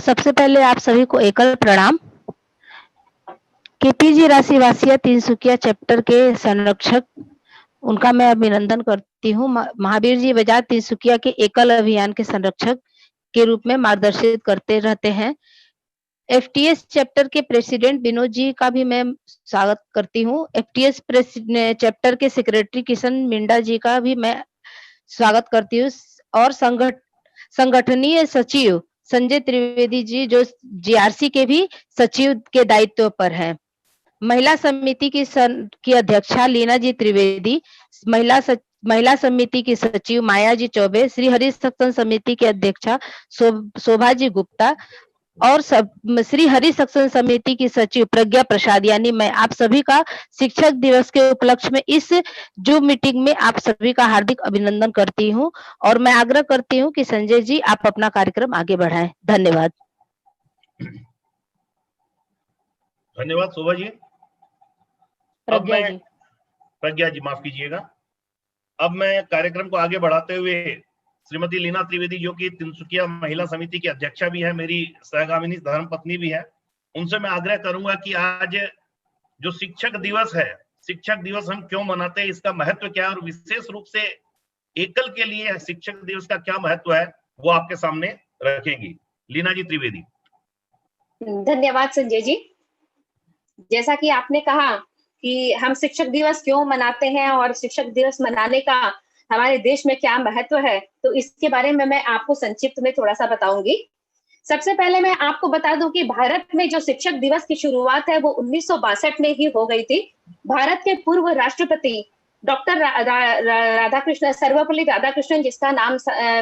सबसे पहले आप सभी को एकल प्रणाम। केपीजी राशिवासिया तिनसुकिया चैप्टर के संरक्षक, उनका मैं अभिनंदन करती हूँ। महावीर जी बजाज तिनसुकिया के एकल अभियान के संरक्षक के रूप में मार्गदर्शित करते रहते हैं। एफटीएस चैप्टर के प्रेसिडेंट विनोद जी का भी मैं स्वागत करती हूँ। एफटीएस चैप्टर के सेक्रेटरी किशन मिंडा जी का भी मैं स्वागत करती हूँ और संगठनीय सचिव संजय त्रिवेदी जी जो जीआरसी के भी सचिव के दायित्व पर है। महिला समिति की अध्यक्षा लीना जी त्रिवेदी, महिला समिति की सचिव माया जी चौबे, श्री हरि सत्संग समिति के अध्यक्षा शोभा जी गुप्ता और श्री हरि सत्संग समिति की सचिव प्रज्ञा प्रसाद, यानी मैं आप सभी का शिक्षक दिवस के उपलक्ष्य में इस जूम मीटिंग में आप सभी का हार्दिक अभिनंदन करती हूं और मैं आग्रह करती हूं कि संजय जी आप अपना कार्यक्रम आगे बढ़ाएं। धन्यवाद। धन्यवाद शोभा जी। प्रज्ञा जी माफ कीजिएगा। अब मैं कार्यक्रम को आगे बढ़ाते हुए श्रीमती लीना त्रिवेदी जो कि तिनसुकिया महिला समिति की अध्यक्षा भी है, मेरी सहगामिनी धर्म पत्नी भी है, उनसे मैं आग्रह करूंगा कि आज जो शिक्षक दिवस है, शिक्षक दिवस हम क्यों मनाते हैं, इसका महत्व क्या है और विशेष रूप से एकल के लिए शिक्षक दिवस का क्या महत्व है, वो आपके सामने रखेंगी। लीना जी त्रिवेदी। धन्यवाद संजय जी। जैसा कि आपने कहा कि हम शिक्षक दिवस क्यों मनाते हैं और शिक्षक दिवस मनाने का हमारे देश में क्या महत्व है, तो इसके बारे में मैं आपको संक्षिप्त में थोड़ा सा बताऊंगी। सबसे पहले मैं आपको बता दूं कि भारत में जो शिक्षक दिवस की शुरुआत है वो 1962 में ही हो गई थी। भारत के पूर्व राष्ट्रपति डॉक्टर राधाकृष्णन, सर्वपल्ली राधाकृष्णन, जिसका नाम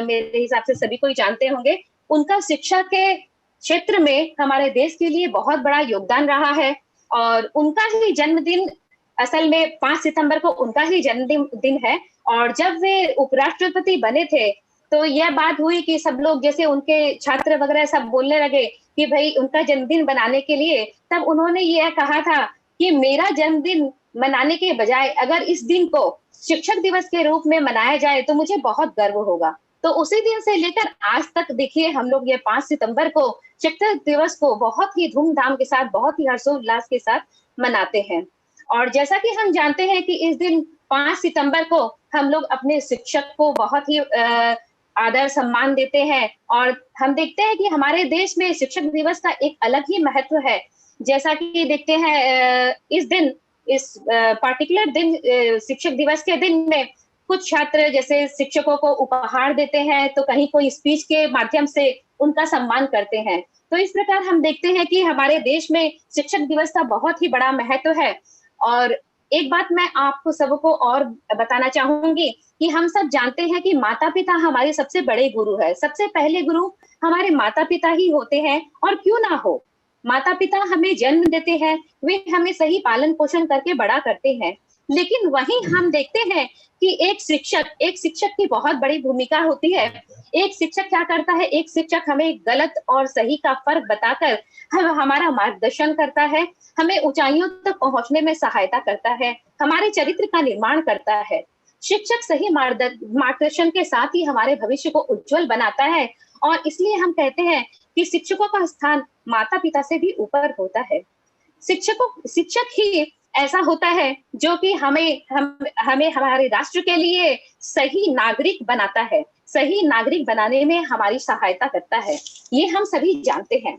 मेरे हिसाब से सभी कोई जानते होंगे, उनका शिक्षा के क्षेत्र में हमारे देश के लिए बहुत बड़ा योगदान रहा है और उनका ही जन्मदिन असल में 5 सितंबर को उनका ही जन्मदिन है। और जब वे उपराष्ट्रपति बने थे तो यह बात हुई कि सब लोग जैसे उनके छात्र वगैरह सब बोलने लगे कि भाई उनका जन्मदिन बनाने के लिए, तब उन्होंने यह कहा था कि मेरा जन्मदिन मनाने के बजाय अगर इस दिन को शिक्षक दिवस के रूप में मनाया जाए तो मुझे बहुत गर्व होगा। तो उसी दिन से लेकर आज तक देखिए हम लोग ये 5 सितंबर को शिक्षक दिवस को बहुत ही धूमधाम के साथ, बहुत ही हर्षोल्लास के साथ मनाते हैं। और जैसा कि हम जानते हैं कि इस दिन 5 सितंबर को हम लोग अपने शिक्षक को बहुत ही आदर सम्मान देते हैं और हम देखते हैं कि हमारे देश में शिक्षक दिवस का एक अलग ही महत्व है। जैसा कि देखते हैं इस दिन, इस पार्टिकुलर दिन, शिक्षक दिवस के दिन में कुछ छात्र जैसे शिक्षकों को उपहार देते हैं, तो कहीं कोई स्पीच के माध्यम से उनका सम्मान करते हैं। तो इस प्रकार हम देखते हैं कि हमारे देश में शिक्षक दिवस का बहुत ही बड़ा महत्व है। और एक बात मैं आपको सबको और बताना चाहूंगी कि हम सब जानते हैं कि माता पिता हमारे सबसे बड़े गुरु है। सबसे पहले गुरु हमारे माता पिता ही होते हैं, और क्यों ना हो, माता पिता हमें जन्म देते हैं, वे हमें सही पालन पोषण करके बड़ा करते हैं। लेकिन वहीं हम देखते हैं कि एक शिक्षक की बहुत बड़ी भूमिका होती है। एक शिक्षक क्या करता है, एक शिक्षक हमें गलत और सही का फर्क बताकर हमारा मार्गदर्शन करता है, हमें ऊंचाइयों तक पहुंचने में सहायता करता है, हमारे चरित्र का निर्माण करता है। शिक्षक सही मार्गदर्शन के साथ ही हमारे भविष्य को उज्जवल बनाता है और इसलिए हम कहते हैं कि शिक्षकों का स्थान माता पिता से भी ऊपर होता है। शिक्षक ही ऐसा होता है जो कि हमें हमारे राष्ट्र के लिए सही नागरिक बनाता है, सही नागरिक बनाने में हमारी सहायता करता है, ये हम सभी जानते हैं।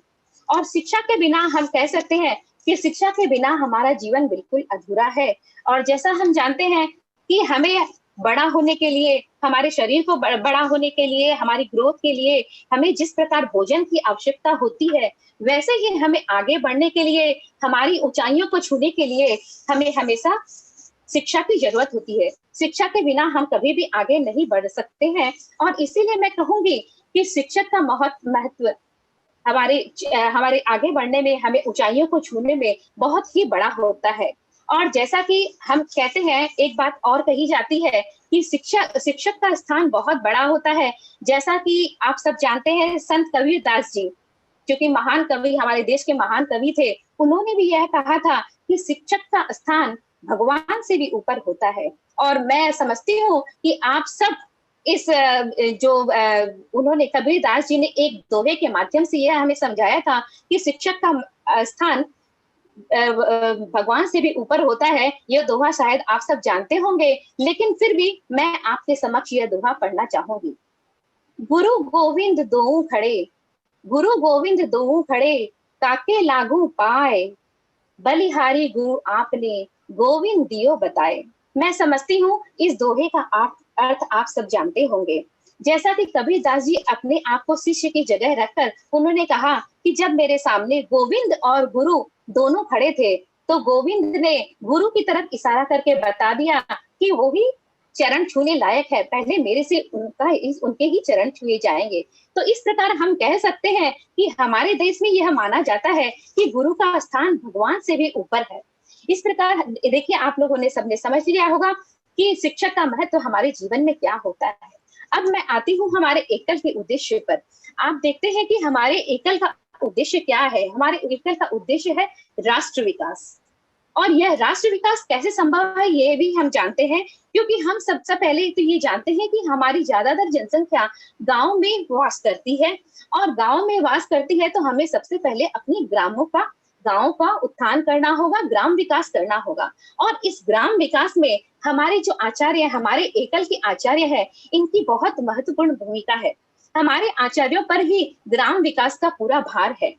और शिक्षा के बिना हम कह सकते हैं कि शिक्षा के बिना हमारा जीवन बिल्कुल अधूरा है। और जैसा हम जानते हैं कि हमें बड़ा होने के लिए, हमारे शरीर को बड़ा होने के लिए, हमारी ग्रोथ के लिए हमें जिस प्रकार भोजन की आवश्यकता होती है, वैसे ही हमें आगे बढ़ने के लिए, हमारी ऊंचाइयों को छूने के लिए हमें हमेशा शिक्षा की जरूरत होती है। शिक्षा के बिना हम कभी भी आगे नहीं बढ़ सकते हैं। और इसीलिए मैं कहूंगी कि शिक्षक का महत्व हमारे आगे बढ़ने में, हमें ऊंचाइयों को छूने में बहुत ही बड़ा होता है। और जैसा कि हम कहते हैं, एक बात और कही जाती है कि शिक्षक का स्थान बहुत बड़ा होता है। जैसा कि आप सब जानते हैं, संत कबीरदास जी जो कि महान कवि, हमारे देश के महान कवि थे, उन्होंने भी यह कहा था कि शिक्षक का स्थान भगवान से भी ऊपर होता है। और मैं समझती हूँ कि आप सब इस जो उन्होंने कबीरदास जी ने एक दोहे के माध्यम से यह हमें समझाया था कि शिक्षक का स्थान भगवान से भी ऊपर होता है। यह दोहा शायद आप सब जानते होंगे, लेकिन फिर भी मैं आपके समक्ष यह दोहा पढ़ना चाहूंगी। गुरु गोविंद दोऊ खड़े, गुरु गोविंद दोऊ खड़े, काके लागू पाए, बलिहारी गुरु आपने गोविंद दियो बताए। मैं समझती हूँ इस दोहे का अर्थ आप सब जानते होंगे। जैसा कि कबीरदास जी अपने आप को शिष्य की जगह रखकर उन्होंने कहा कि जब मेरे सामने गोविंद और गुरु दोनों खड़े थे, तो गोविंद ने गुरु की तरफ इशारा करके बता दिया कि वो ही चरण छूने लायक है, पहले मेरे से उनके ही चरण छुए जाएंगे। तो इस प्रकार हम कह सकते हैं कि हमारे देश में यह माना जाता है कि गुरु का स्थान भगवान से भी ऊपर है। इस प्रकार देखिए, आप लोगों ने सबने समझ लिया होगा कि शिक्षक का महत्व हमारे जीवन में क्या होता है। अब मैं आती हूँ हमारे एकल के उद्देश्य पर। आप देखते हैं कि हमारे एकल का उद्देश्य क्या है। हमारे एकल का उद्देश्य है राष्ट्र विकास। और यह राष्ट्र विकास कैसे संभव है ये भी हम जानते हैं, क्योंकि हम सबसे पहले तो ये जानते हैं कि हमारी ज्यादातर जनसंख्या गांव में वास करती है, और गांव में वास करती है तो हमें सबसे पहले अपनी गांव का उत्थान करना होगा, ग्राम विकास करना होगा। और इस ग्राम विकास में हमारे जो आचार्य, हमारे एकल के आचार्य है, इनकी बहुत महत्वपूर्ण भूमिका है। हमारे आचार्यों पर ही ग्राम विकास का पूरा भार है।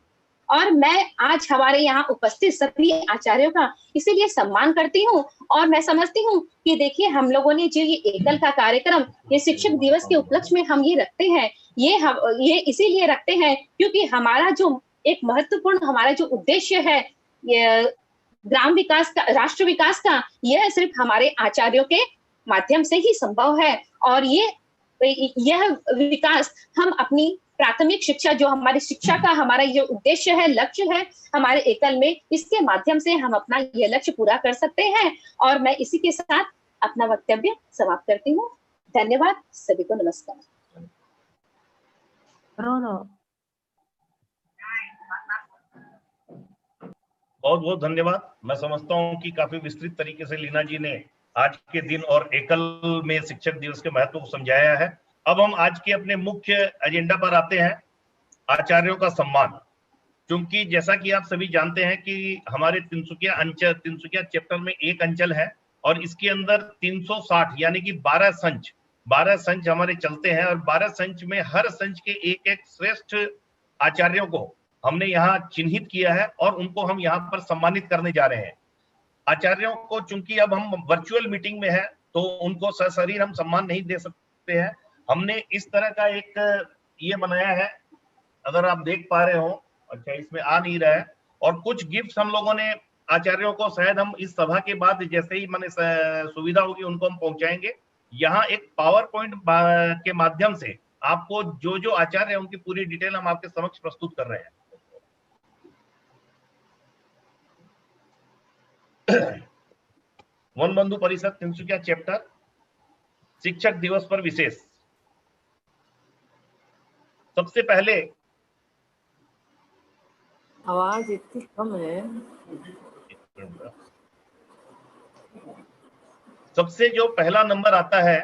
और मैं आज हमारे यहाँ उपस्थित सभी आचार्यों का इसीलिए सम्मान करती हूँ। और मैं समझती हूँ कि देखिए, हम लोगों ने जो ये एकल का कार्यक्रम, ये शिक्षक दिवस के उपलक्ष्य में हम ये रखते हैं, ये इसीलिए रखते हैं क्योंकि हमारा जो एक महत्वपूर्ण हमारा जो उद्देश्य है, ये ग्राम विकास का, राष्ट्र विकास का, यह सिर्फ हमारे आचार्यों के माध्यम से ही संभव है। और यह विकास हम अपनी प्राथमिक शिक्षा, जो हमारी शिक्षा का हमारा जो उद्देश्य है, लक्ष्य है हमारे एकल में, इसके माध्यम से हम अपना यह लक्ष्य पूरा कर सकते हैं। और मैं इसी के साथ अपना वक्तव्य समाप्त करती हूँ। धन्यवाद, सभी को नमस्कार। बहुत बहुत धन्यवाद। मैं समझता हूं कि काफी विस्तृत तरीके से लीना जी ने आज के दिन और एकल में शिक्षक दिवस के महत्व को समझाया है। अब हम आज के अपने मुख्य एजेंडा पर आते हैं, आचार्यों का सम्मान। क्योंकि जैसा कि आप सभी जानते हैं कि हमारे तिनसुकिया चैप्टर में एक अंचल है और इसके अंदर 360 यानी कि 12 संच हमारे चलते हैं। और 12 संच में हर संच के एक श्रेष्ठ आचार्यों को हमने यहाँ चिन्हित किया है और उनको हम यहाँ पर सम्मानित करने जा रहे हैं। आचार्यों को चूंकि अब हम वर्चुअल मीटिंग में है तो उनको सशरीर हम सम्मान नहीं दे सकते हैं। हमने इस तरह का एक ये बनाया है, अगर आप देख पा रहे हो, अच्छा इसमें आ नहीं रहा है। और कुछ गिफ्ट हम लोगों ने आचार्यों को, शायद हम इस सभा के बाद जैसे ही मैंने सुविधा होगी उनको हम पहुंचाएंगे। यहाँ एक पावर पॉइंट के माध्यम से आपको जो जो आचार्य है उनकी पूरी डिटेल हम आपके समक्ष प्रस्तुत कर रहे हैं। वन बंधु परिषद तिनसुकिया चैप्टर शिक्षक दिवस पर विशेष। सबसे पहले, आवाज इतनी कम है। सबसे जो पहला नंबर आता है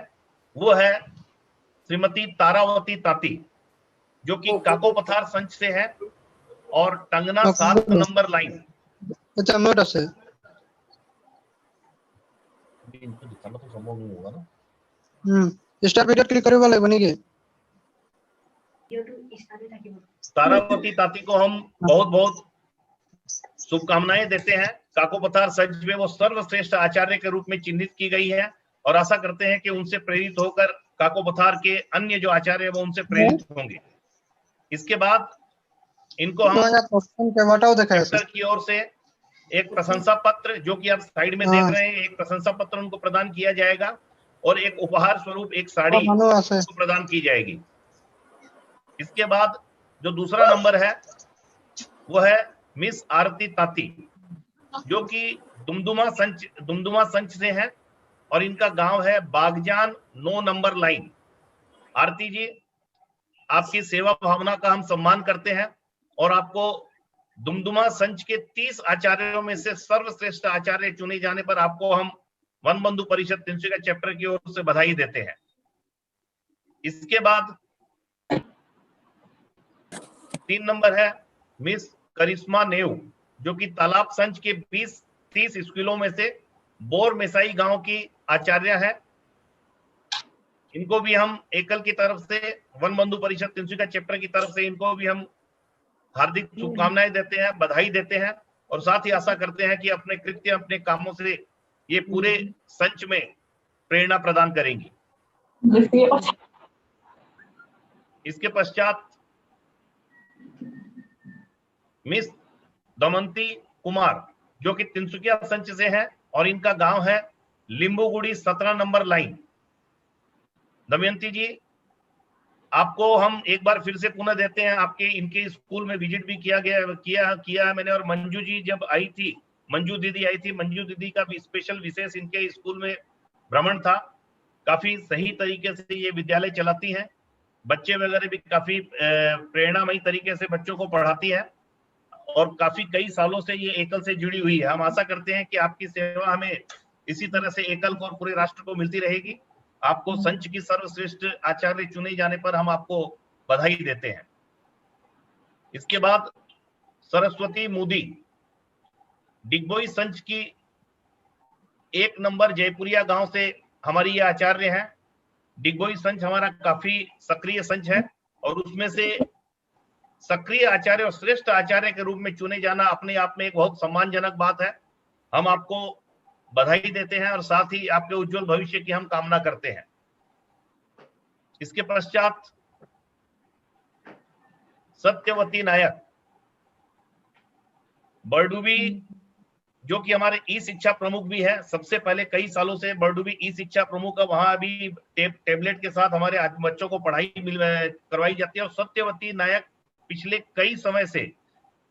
वो है श्रीमती तारावती ताती, जो कि काको पथार संच से है और टंगना 7 नंबर लाइन। अच्छा, मोटा से इनको दिखाना तो संभव नहीं होगा ना। स्टार पीरियड क्लिक करे वाले बनेंगे। तारावती ताती को हम बहुत बहुत शुभकामनाएं देते हैं। काको पथार संच में वो सर्वश्रेष्ठ आचार्य के रूप में चिन्हित की गई है और आशा करते हैं कि उनसे प्रेरित होकर काको पथार के अन्य जो आचार्य है वो उनसे प्रेरित होंगे। इसके बाद इनको हम की ओर से एक प्रशंसा पत्र, जो कि आप साइड में देख रहे हैं, एक प्रशंसा पत्र उनको प्रदान किया जाएगा और एक उपहार स्वरूप एक साड़ी उनको प्रदान की जाएगी। इसके बाद जो दूसरा नंबर है वो है मिस आरती ताती, जो कि दुमदुमा संच से है और इनका गांव है बागजान 9 नंबर लाइन। आरती जी, आपकी सेवा भावना का हम सम्मान करते हैं और आपको दुमदुमा संच के 30 आचार्यों में से सर्वश्रेष्ठ आचार्य चुने जाने पर आपको हम वन बंधु परिषद तिनसुकिया चैप्टर की ओर से बधाई देते हैं। इसके बाद 3 नंबर है मिस करिश्मा नेव, जो कि तालाब संच के 20-30 स्कूलों में से बोर मेसाई गांव की आचार्य है। इनको भी हम एकल की तरफ से, वन बंधु परिषद तिनसुकिया चैप्टर की तरफ से इनको भी हम हार्दिक शुभकामनाएं देते हैं, बधाई देते हैं और साथ ही आशा करते हैं कि अपने कृत्य, अपने कामों से ये पूरे संच में प्रेरणा प्रदान करेंगी। इसके पश्चात मिस दमंती कुमार, जो कि तिनसुकिया संच से है और इनका गांव है लिंबुगुड़ी 17 नंबर लाइन। दमयंती जी, आपको हम एक बार फिर से पुनः देते हैं। आपके इनके स्कूल में विजिट भी किया मैंने, और मंजू जी जब आई थी, मंजू दीदी आई थी, मंजू दीदी का भी स्पेशल विशेष इनके स्कूल में भ्रमण था। काफी सही तरीके से ये विद्यालय चलाती हैं, बच्चे वगैरह भी काफी प्रेरणामयी तरीके से बच्चों को पढ़ाती है और काफी कई सालों से ये एकल से जुड़ी हुई है। हम आशा करते हैं कि आपकी सेवा हमें इसी तरह से एकल को और पूरे राष्ट्र को मिलती रहेगी। आपको संच की सर्वश्रेष्ठ आचार्य चुने जाने पर हम आपको बधाई देते हैं। इसके बाद सरस्वती मोदी, डिगबोई संच की 1 नंबर जयपुरिया गांव से हमारी ये आचार्य हैं। डिगबोई संच हमारा काफी सक्रिय संच है और उसमें से सक्रिय आचार्य और श्रेष्ठ आचार्य के रूप में चुने जाना अपने आप में एक बहुत सम्मानजनक बात है। हम आपको बधाई देते हैं और साथ ही आपके उज्जवल भविष्य की हम कामना करते हैं। इसके पश्चात सत्यवती नायक बरडुबी, जो कि हमारे ई शिक्षा प्रमुख भी है। सबसे पहले कई सालों से बरडुबी ई शिक्षा प्रमुख है, वहां अभी टेबलेट के साथ हमारे बच्चों को पढ़ाई करवाई जाती है। और सत्यवती नायक पिछले कई समय से,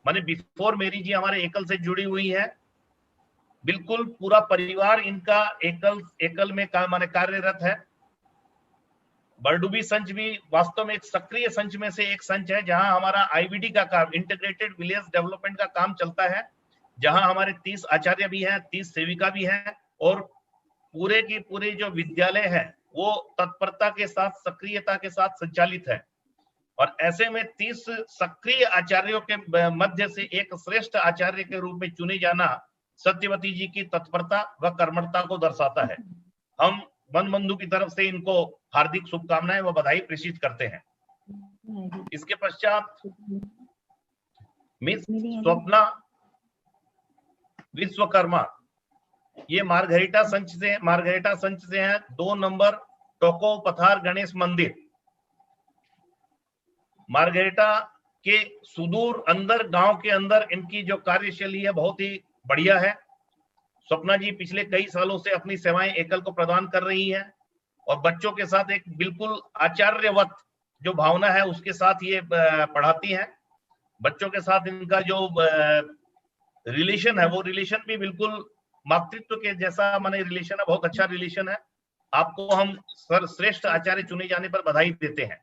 माने बिफोर मेरी जी, हमारे एकल से जुड़ी हुई है। बिल्कुल पूरा परिवार इनका एकल में माने कार्यरत है। बरडुबी संच भी वास्तव में एक सक्रिय संच में से एक संच है, जहां हमारा आईवीडी का काम, इंटीग्रेटेड विलेज डेवलपमेंट का काम चलता है, जहां हमारे 30 आचार्य भी हैं, 30 सेविका भी हैं और पूरे की पूरे जो विद्यालय है वो तत्परता के साथ, सक्रियता के साथ संचालित है। और ऐसे में 30 सक्रिय आचार्यों के मध्य से एक श्रेष्ठ आचार्य के रूप में चुने जाना सत्यवती जी की तत्परता व कर्मठता को दर्शाता है। हम वन बंधु की तरफ से इनको हार्दिक शुभकामनाएं व बधाई प्रेषित करते हैं। इसके पश्चात मिस स्वप्ना विश्वकर्मा, ये मार्घरिटा संच से है, 2 नंबर टोको पथार गणेश मंदिर। मार्घरिटा के सुदूर अंदर, गांव के अंदर इनकी जो कार्यशैली है बहुत ही बढ़िया है। स्वप्ना जी पिछले कई सालों से अपनी सेवाएं एकल को प्रदान कर रही हैं और बच्चों के साथ एक बिल्कुल आचार्यवत जो भावना है उसके साथ ये पढ़ाती हैं। बच्चों के साथ इनका जो रिलेशन है वो रिलेशन भी बिल्कुल मातृत्व के जैसा माने रिलेशन है, बहुत अच्छा रिलेशन है। आपको हम सर्वश्रेष्ठ आचार्य चुने जाने पर बधाई देते हैं।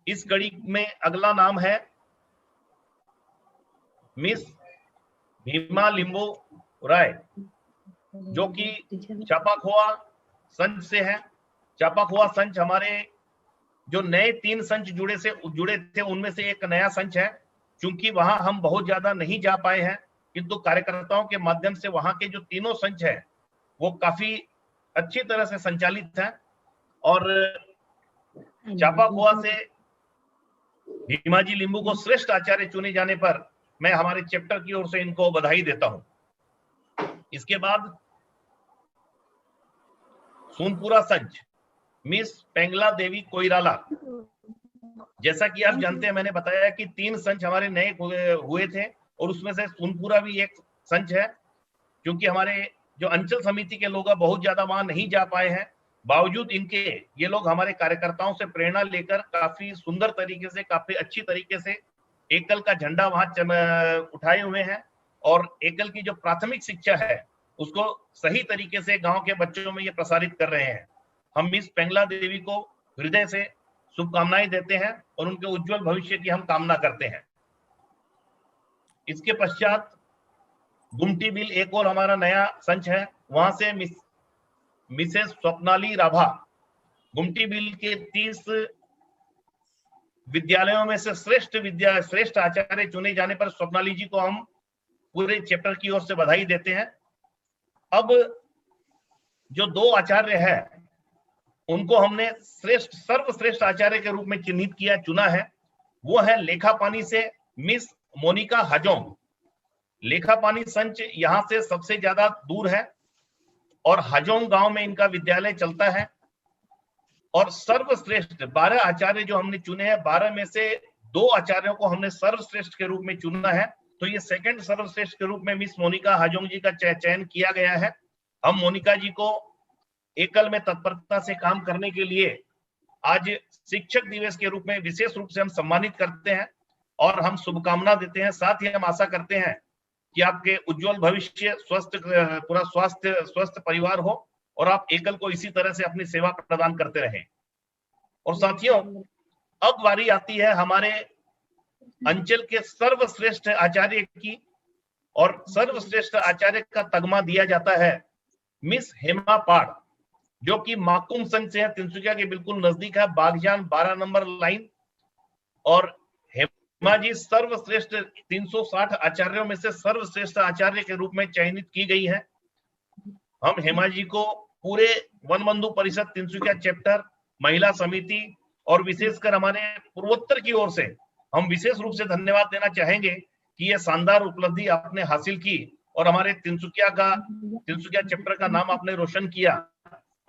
इस कड़ी में अगला नाम है मिस भीमा लिंबू राय, जो कि चापाखोआ संच से है। चापाखोआ संच हमारे जो नए 3 संच जुड़े थे उनमें से एक नया संच है। क्योंकि वहां हम बहुत ज्यादा नहीं जा पाए हैं, किंतु कार्यकर्ताओं के माध्यम से वहां के जो 3 संच है वो काफी अच्छी तरह से संचालित है। और चापाखोआ से भीमाजी लिंबू को श्रेष्ठ आचार्य चुने जाने पर मैं हमारे चैप्टर की ओर से इनको बधाई देता हूं। इसके बाद सोनपुरा संच मिस पेंगला देवी कोइराला। जैसा कि आप जानते हैं, मैंने बताया कि 3 संच हमारे नए हुए थे और उसमें से सोनपुरा भी एक संच है। क्योंकि हमारे जो अंचल समिति के लोग बहुत ज्यादा वहां नहीं जा पाए हैं, बावजूद इनके ये लोग हमारे कार्यकर्ताओं से प्रेरणा लेकर काफी सुंदर तरीके से, काफी अच्छी तरीके से एकल का झंडा वहां उठाए हुए हैं और एकल की जो प्राथमिक शिक्षा है उसको सही तरीके से गांव के बच्चों में ये प्रसारित कर रहे हैं। हम मिस पेंगला देवी को हृदय से शुभकामनाएं देते हैं और उनके उज्जवल भविष्य की हम कामना करते हैं। इसके पश्चात गुमटी बिल एक और हमारा नया संच है, वहां से मिसेस स्वप्नाली राभा, गुमटी बिल के 30 विद्यालयों में से श्रेष्ठ आचार्य चुने जाने पर स्वप्नाली जी को हम पूरे चैप्टर की ओर से बधाई देते हैं। अब जो 2 आचार्य है उनको हमने सर्वश्रेष्ठ आचार्य के रूप में चिन्हित किया, चुना है। वो है लेखापानी से मिस मोनिका हाजोंग। लेखापानी संच यहां से सबसे ज्यादा दूर है और हाजोंग गांव में इनका विद्यालय चलता है। और सर्वश्रेष्ठ 12 आचार्य जो हमने चुने हैं, 12 में से 2 आचार्यों को हमने सर्वश्रेष्ठ के रूप में चुना है। तो ये सेकंड सर्वश्रेष्ठ के रूप में मिस मोनिका हाजोंग जी का चयन किया गया है। हम मोनिका जी को एकल में तत्परता से काम करने के लिए आज शिक्षक दिवस के रूप में विशेष रूप से हम सम्मानित करते हैं और हम शुभकामना देते हैं। साथ ही हम आशा करते हैं कि आपके उज्जवल भविष्य, पूरा स्वस्थ परिवार हो और आप एकल को इसी तरह से अपनी सेवा प्रदान करते रहें। और साथियों, अब बारी आती है हमारे अंचल के सर्वश्रेष्ठ आचार्य की, और सर्वश्रेष्ठ आचार्य का तगमा दिया जाता है मिस हेमा पाड़, जो कि माकुम संघ से है, तिनसुकिया के बिल्कुल नजदीक है, बागजान 12 नंबर लाइन। और हेमा जी सर्वश्रेष्ठ 360 आचार्यों में से सर्वश्रेष्ठ आचार्य के रूप में चयनित की गई है। हम हेमा जी को पूरे वन बंधु परिषद तिनसुकिया चैप्टर, महिला समिति और विशेषकर हमारे पूर्वोत्तर की ओर से हम विशेष रूप से धन्यवाद देना चाहेंगे कि यह शानदार उपलब्धि आपने हासिल की और हमारे तिनसुकिया चैप्टर का नाम आपने रोशन किया।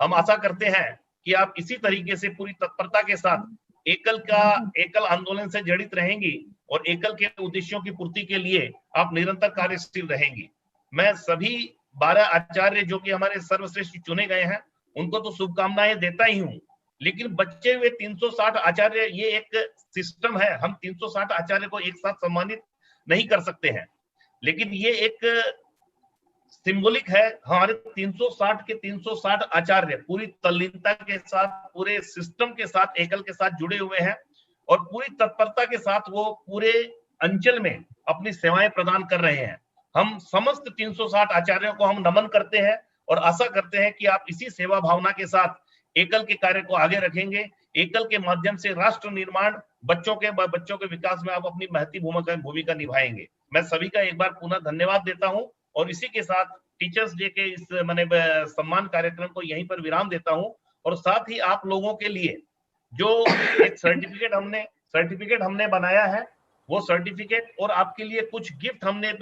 हम आशा करते हैं कि आप इसी तरीके से पूरी तत्परता के साथ एकल आंदोलन से जड़ित रहेंगी और एकल के उद्देश्यों की पूर्ति के लिए आप निरंतर कार्यशील रहेंगी। मैं सभी 12 आचार्य जो कि हमारे सर्वश्रेष्ठ चुने गए हैं उनको तो शुभकामनाएं देता ही हूं, लेकिन बचे हुए 360 आचार्य, ये एक सिस्टम है, हम 360 आचार्य को एक साथ सम्मानित नहीं कर सकते हैं, लेकिन ये एक सिंबॉलिक है। हमारे 360 के 360 आचार्य पूरी तल्लीनता के साथ, पूरे सिस्टम के साथ, एकल के साथ जुड़े हुए हैं और पूरी तत्परता के साथ वो पूरे अंचल में अपनी सेवाएं प्रदान कर रहे हैं। हम समस्त 360 आचार्यों को हम नमन करते हैं और आशा करते हैं कि आप इसी सेवा भावना के साथ एकल के कार्य को आगे रखेंगे। एकल के माध्यम से राष्ट्र निर्माण, बच्चों के विकास में आप अपनी महती भूमिका निभाएंगे। मैं सभी का एक बार पुनः धन्यवाद देता हूं और इसी के साथ टीचर्स डे के इस सम्मान कार्यक्रम को यहीं पर विराम देता हूं। और साथ ही आप लोगों के लिए जो एक सर्टिफिकेट हमने बनाया है, वो सर्टिफिकेट और आपके लिए कुछ गिफ्ट हमने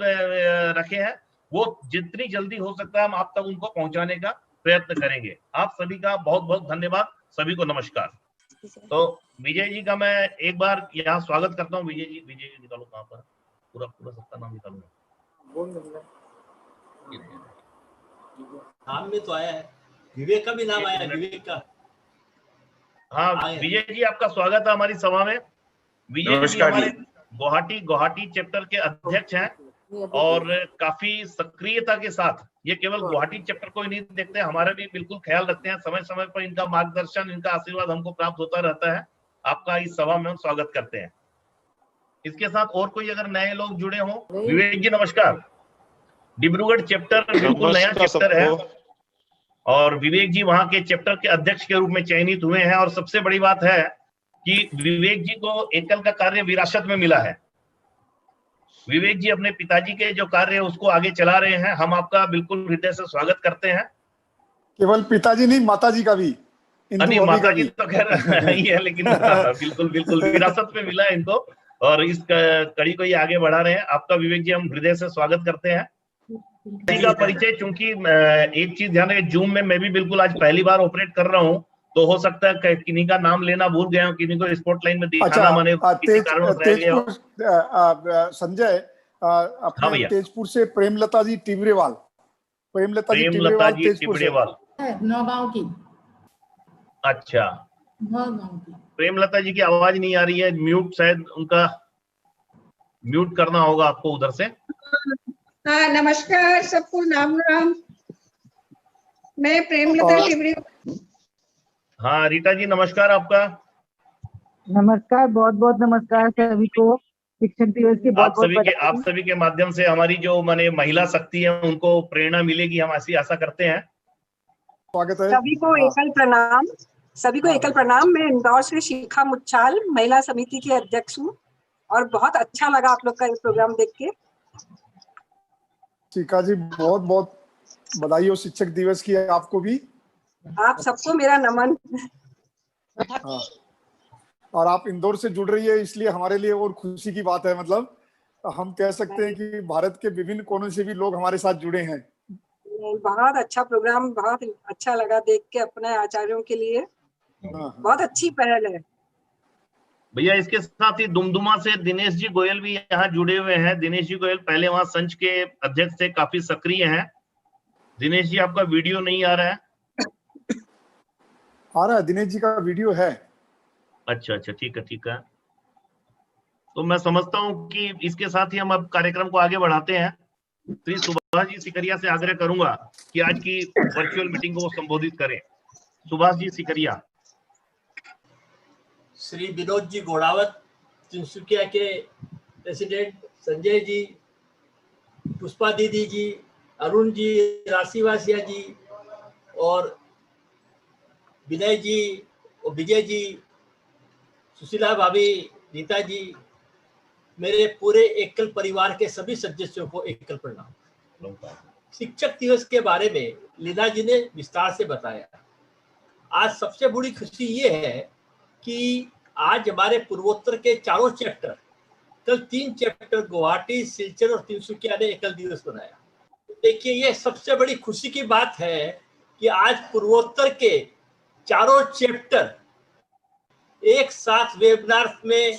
रखे हैं, वो जितनी जल्दी हो सकता है हम आप तक उनको पहुंचाने का प्रयत्न करेंगे। आप सभी का बहुत बहुत धन्यवाद। सभी को नमस्कार। तो विजय जी का मैं एक बार यहाँ स्वागत करता हूँ। विजय जी निकालो, कहाँ पर पूरा सबका नाम निकालूंगा। नाम में तो आया है, विवेक का भी नाम आया है, विवेक का। हाँ विजय जी, आपका स्वागत है हमारी सभा में। विजय जी हमारे गुवाहाटी चैप्टर के अध्यक्ष हैं और काफी सक्रियता के साथ ये केवल गुवाहाटी चैप्टर को ही नहीं देखते, हमारा भी बिल्कुल ख्याल रखते हैं। समय समय पर इनका मार्गदर्शन, इनका आशीर्वाद हमको प्राप्त होता रहता है। आपका इस सभा में हम स्वागत करते हैं। इसके साथ और कोई अगर नए लोग जुड़े हों, विवेक जी नमस्कार। डिब्रूगढ़ चैप्टर बिल्कुल नया चैप्टर है और विवेक जी वहां के चैप्टर के अध्यक्ष के रूप में चयनित हुए हैं। और सबसे बड़ी बात है कि विवेक जी को एकल का कार्य विरासत में मिला है। विवेक जी अपने पिताजी के जो कार्य है उसको आगे चला रहे हैं। हम आपका बिल्कुल हृदय से स्वागत करते हैं। केवल पिताजी नहीं, माताजी का भी। नहीं, माताजी तो खैर नहीं है, लेकिन बिल्कुल विरासत में मिला है इनको और इस कड़ी को ये आगे बढ़ा रहे हैं। आपका विवेक जी हम हृदय से स्वागत करते हैं। का परिचय, चूंकि एक चीज ध्यान रखें, जूम में मैं भी बिल्कुल आज पहली बार ऑपरेट कर रहा हूँ, तो हो सकता है किन्हीं का नाम लेना भूल गया हूँ, किन्हीं को स्पॉटलाइन में दिखाना मैंने किसी कारणवश रह गया हूं। संजय, अपने तेजपुर से प्रेमलता जी टिबरेवाल, नौगांव की। अच्छा, प्रेमलता जी की आवाज नहीं आ रही है, म्यूट, शायद उनका म्यूट करना होगा आपको उधर से। हाँ, नमस्कार सबको, राम राम। मैं प्रेमलता टिबरेवाल। हाँ रीटा जी नमस्कार आपका। नमस्कार, बहुत बहुत नमस्कार सभी को। शिक्षक दिवस की बहुत आप सभी के माध्यम से हमारी जो महिला शक्ति है उनको प्रेरणा मिलेगी, हम ऐसी आशा करते हैं। स्वागत है सभी को एकल प्रणाम। सभी को एकल प्रणाम। मैं इंदौर से शिखा मुच्छाल महिला समिति की अध्यक्ष हूँ और बहुत अच्छा लगा आप लोग का ये प्रोग्राम देख के। शिखा जी बहुत बहुत बधाई हो शिक्षक दिवस की आपको भी। आप सबको मेरा नमन। हाँ, और आप इंदौर से जुड़ रही है इसलिए हमारे लिए और खुशी की बात है। मतलब हम कह सकते हैं कि भारत के विभिन्न कोनों से भी लोग हमारे साथ जुड़े हैं। बहुत अच्छा प्रोग्राम, बहुत अच्छा लगा देख के अपने आचार्यों के लिए। बहुत अच्छी पहल है भैया। इसके साथ ही दुमदुमा से दिनेश जी गोयल भी यहाँ जुड़े हुए हैं। दिनेश जी गोयल पहले वहां संच के अध्यक्ष थे, काफी सक्रिय हैं। दिनेश जी आपका वीडियो नहीं आ रहा है? आ रहा है, दिनेश जी का वीडियो है। अच्छा अच्छा, ठीक है ठीक है। तो मैं समझता हूँ कि इसके साथ ही हम अब कार्यक्रम को आगे बढ़ाते हैं। श्री सुभाष जी सिकरिया से आग्रह करूंगा कि आज की वर्चुअल मीटिंग को संबोधित करें। सुभाष जी सिकरिया। श्री विनोद जी गोड़ावत, तिनसुकिया के प्रेसिडेंट, संजय जी, पुष्पा दीदी जी, अरुण जी, राशिवासिया जी और विनय जी और विजय जी, सुशीला भाभी, रीता जी, मेरे पूरे एकल परिवार के सभी सदस्यों को एकल प्रणाम। शिक्षक दिवस के बारे में लीना जी ने विस्तार से बताया। आज सबसे बड़ी खुशी ये है कि आज हमारे पूर्वोत्तर के चारों चैप्टर, कल 3 चैप्टर गुवाहाटी, सिलचर और तिनसुकिया ने एकल दिवस बनाया। देखिए, ये सबसे बड़ी खुशी की बात है कि आज पूर्वोत्तर के चारों चैप्टर एक साथ वेबिनार में,